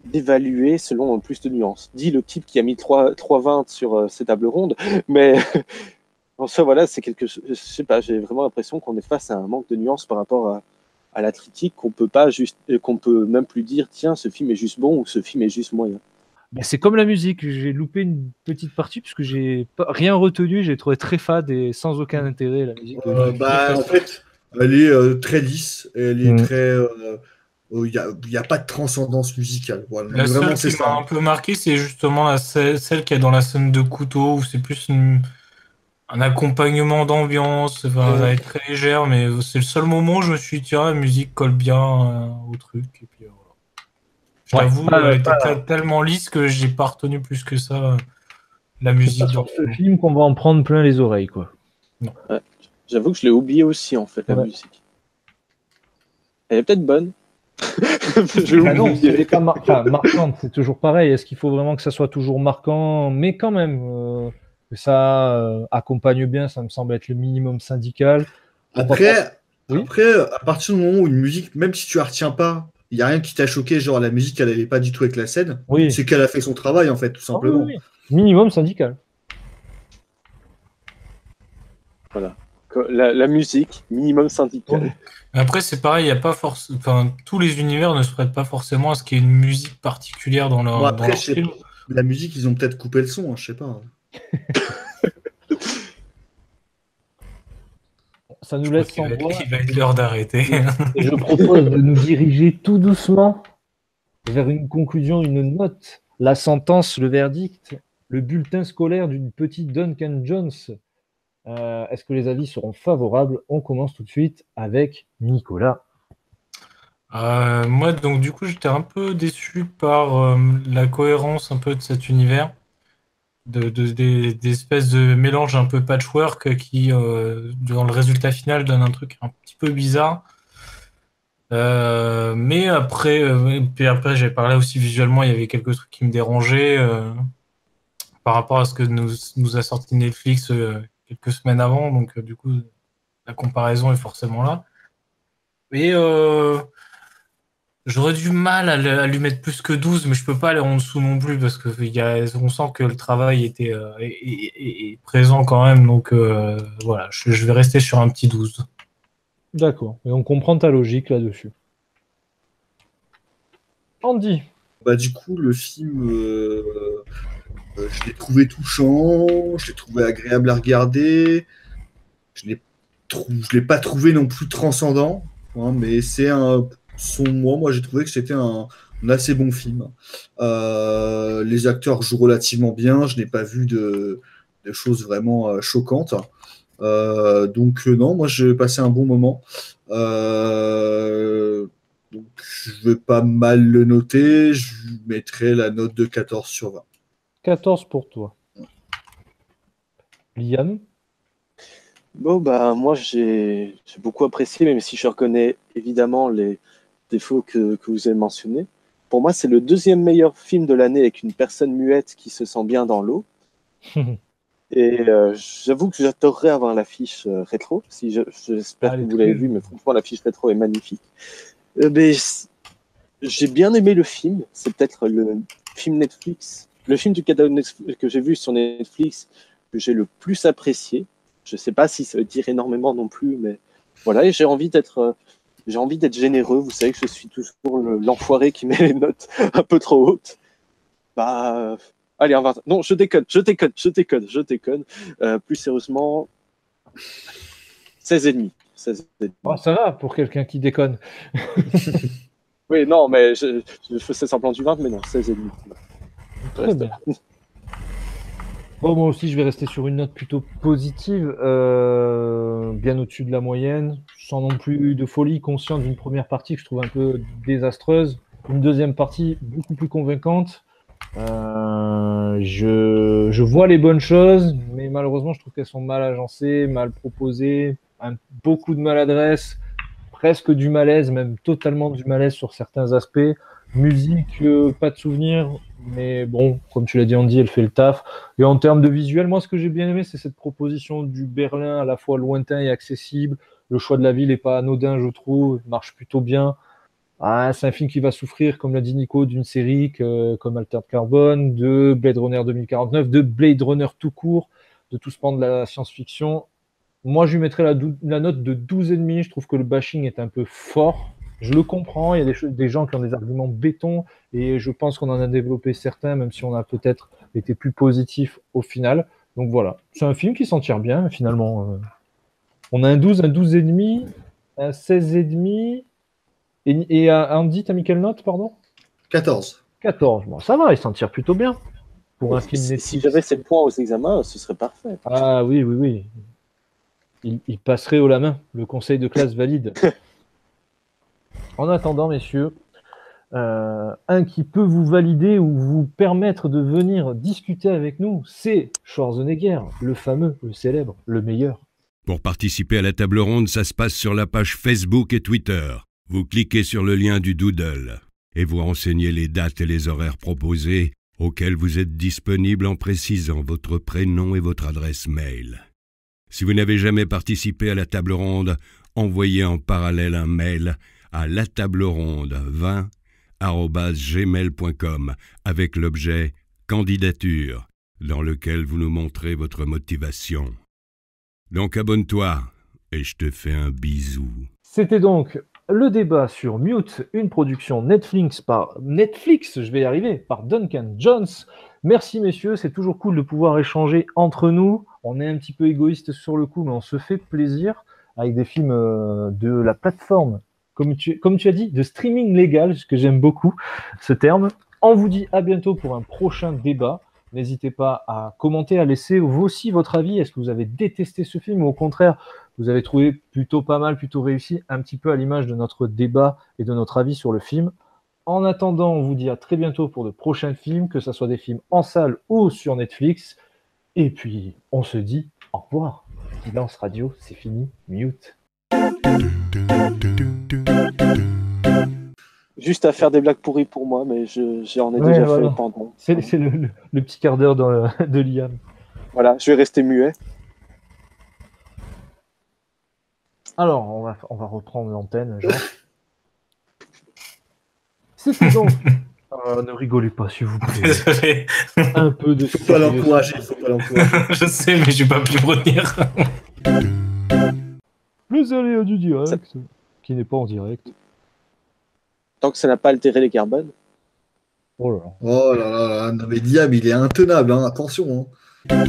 d'évaluer selon plus de nuances. Dit le type qui a mis 3,20 sur ses tables rondes, mais en soi, voilà, c'est quelque chose. Je sais pas, j'ai vraiment l'impression qu'on est face à un manque de nuances par rapport à la critique, qu'on peut même plus dire, tiens, ce film est juste bon ou ce film est juste moyen. Mais c'est comme la musique, j'ai loupé une petite partie parce que j'ai rien retenu, j'ai trouvé très fade et sans aucun intérêt la musique. Bah, en fait, elle est très lisse, elle est très. Il n'y a pas de transcendance musicale. Voilà. La seule qui m'a un peu marqué, c'est justement celle qui est dans la scène de couteau, où c'est plus un accompagnement d'ambiance, enfin, elle est très légère, mais c'est le seul moment où je me suis dit, tiens, la musique colle bien au truc. Et puis, voilà. Je t'avoue, elle était tellement lisse que j'ai pas retenu plus que ça la musique. C'est sur ce film qu'on va en prendre plein les oreilles, quoi. Ouais. J'avoue que je l'ai oublié aussi, en fait, la musique. Elle est peut-être bonne. Non, c'est pas marquante, c'est toujours pareil. Est-ce qu'il faut vraiment que ça soit toujours marquant? Mais quand même, que ça accompagne bien, ça me semble être le minimum syndical. Après, à partir du moment où une musique, même si tu la retiens pas, il n'y a rien qui t'a choqué, genre la musique, elle n'allait pas du tout avec la scène, c'est qu'elle a fait son travail, en fait, tout simplement. Minimum syndical. Voilà. La musique, minimum syndical. Après, c'est pareil, il y a pas forcément, enfin, tous les univers ne se prêtent pas forcément à ce qu'il y ait une musique particulière dans leur, Bon, dans après, leur film. la musique, ils ont peut-être coupé le son, hein, je sais pas. Ça nous Je laisse crois sans qu'il va voix. être- il va être l'heure d'arrêter. Et je propose de nous diriger tout doucement vers une conclusion, une note, la sentence, le verdict, le bulletin scolaire d'une petite Duncan Jones. Est-ce que les avis seront favorables? On commence tout de suite avec Nicolas. Moi, donc, du coup, j'étais un peu déçu par la cohérence un peu de cet univers, des espèces de mélanges un peu patchwork qui, dans le résultat final, donne un truc un petit peu bizarre. Mais après, puis après, j'ai parlé aussi visuellement, il y avait quelques trucs qui me dérangeaient par rapport à ce que nous a sorti Netflix quelques semaines avant. Donc, du coup, la comparaison est forcément là. Et j'aurais du mal à lui mettre plus que 12, mais je peux pas aller en dessous non plus parce que on sent que le travail est présent quand même. Donc voilà, je vais rester sur un petit 12. D'accord. Et on comprend ta logique là-dessus. Andy. Bah, du coup, le film, je l'ai trouvé touchant, je l'ai trouvé agréable à regarder. Je l'ai pas trouvé non plus transcendant, hein, mais moi, j'ai trouvé que c'était un assez bon film. Les acteurs jouent relativement bien. Je n'ai pas vu de choses vraiment choquantes. Donc non, moi j'ai passé un bon moment. Donc je vais pas mal le noter. Je mettrai la note de 14 sur 20. 14 pour toi. Liam. Bon, bah, moi, j'ai beaucoup apprécié, même si je reconnais évidemment les défauts que vous avez mentionnés. Pour moi, c'est le deuxième meilleur film de l'année avec une personne muette qui se sent bien dans l'eau. Et j'avoue que j'adorerais avoir l'affiche rétro. J'espère que vous l'avez vu, mais franchement, l'affiche rétro est magnifique. Mais j'ai bien aimé le film. C'est peut-être le film Netflix, le film du catalogue que j'ai vu sur Netflix que j'ai le plus apprécié. Je sais pas si ça veut dire énormément non plus, mais voilà. Et j'ai envie d'être généreux. Vous savez que je suis toujours l'enfoiré qui met les notes un peu trop hautes. Bah, allez, un 20. Non, je déconne. Plus sérieusement, 16,5. 16,5. Oh, ça va pour quelqu'un qui déconne. Oui, non, mais je faisais semblant du 20, mais non, 16,5. Très bien. Bon, moi aussi, je vais rester sur une note plutôt positive, bien au-dessus de la moyenne, sans non plus de folie, conscient d'une première partie que je trouve un peu désastreuse, une deuxième partie beaucoup plus convaincante. Je vois les bonnes choses, mais malheureusement, je trouve qu'elles sont mal agencées, mal proposées, beaucoup de maladresse, presque du malaise, même totalement du malaise sur certains aspects. Musique, pas de souvenir, mais bon, comme tu l'as dit, Andy, elle fait le taf. Et en termes de visuel, moi, ce que j'ai bien aimé, c'est cette proposition du Berlin à la fois lointain et accessible. Le choix de la ville n'est pas anodin, je trouve, marche plutôt bien. C'est un film qui va souffrir, comme l'a dit Nico, d'une série comme Altered Carbon, de Blade Runner 2049, de Blade Runner tout court, de tout ce pan de la science-fiction. Moi, je lui mettrais la note de 12,5. Je trouve que le bashing est un peu fort. Je le comprends, il y a des gens qui ont des arguments béton, et je pense qu'on en a développé certains, même si on a peut-être été plus positif au final. Donc voilà, c'est un film qui s'en tire bien, finalement. On a un 12, un 12,5, un 16,5, et Andy, t'as mis quelle note, pardon? 14. 14, bon, ça va, il s'en tire plutôt bien. Pour un film Si j'avais 7 points aux examens, ce serait parfait. Ah oui, oui, oui. Il passerait haut la main, le conseil de classe valide. En attendant, messieurs, un qui peut vous valider ou vous permettre de venir discuter avec nous, c'est Schwarzenegger, le fameux, le célèbre, le meilleur. Pour participer à la table ronde, ça se passe sur la page Facebook et Twitter. Vous cliquez sur le lien du Doodle et vous renseignez les dates et les horaires proposés auxquels vous êtes disponible en précisant votre prénom et votre adresse mail. Si vous n'avez jamais participé à la table ronde, envoyez en parallèle un mail à latableronde20@gmail.com avec l'objet « Candidature » dans lequel vous nous montrez votre motivation. Donc abonne-toi et je te fais un bisou. C'était donc le débat sur Mute, une production Netflix, je vais y arriver, par Duncan Jones. Merci messieurs, c'est toujours cool de pouvoir échanger entre nous. On est un petit peu égoïste sur le coup, mais on se fait plaisir avec des films de la plateforme, comme tu as dit, de streaming légal, ce que j'aime beaucoup, ce terme. On vous dit à bientôt pour un prochain débat. N'hésitez pas à commenter, à laisser vous aussi votre avis. Est-ce que vous avez détesté ce film ou au contraire, vous avez trouvé plutôt pas mal, plutôt réussi, un petit peu à l'image de notre débat et de notre avis sur le film. En attendant, on vous dit à très bientôt pour de prochains films, que ce soit des films en salle ou sur Netflix. Et puis, on se dit au revoir. Silence radio, c'est fini. Mute. Juste à faire des blagues pourries pour moi, mais j'en ai déjà fait pendant. C'est le petit quart d'heure de Liam. Voilà, je vais rester muet. Alors, on va reprendre l'antenne, Jean. C'était donc... ne rigolez pas, s'il vous plaît. Désolé. Un peu de... Faut pas l'encourager. Je sais, mais j'ai pas pu me retenir. Les aléas du direct, qui n'est pas en direct. Tant que ça n'a pas altéré les carbones. Oh là là. Oh là là là, non mais Liam, il est intenable, hein, attention. Hein.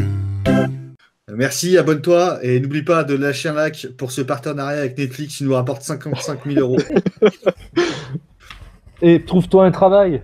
Merci, abonne-toi et n'oublie pas de lâcher un like pour ce partenariat avec Netflix qui nous rapporte 55 000 €. Et trouve-toi un travail.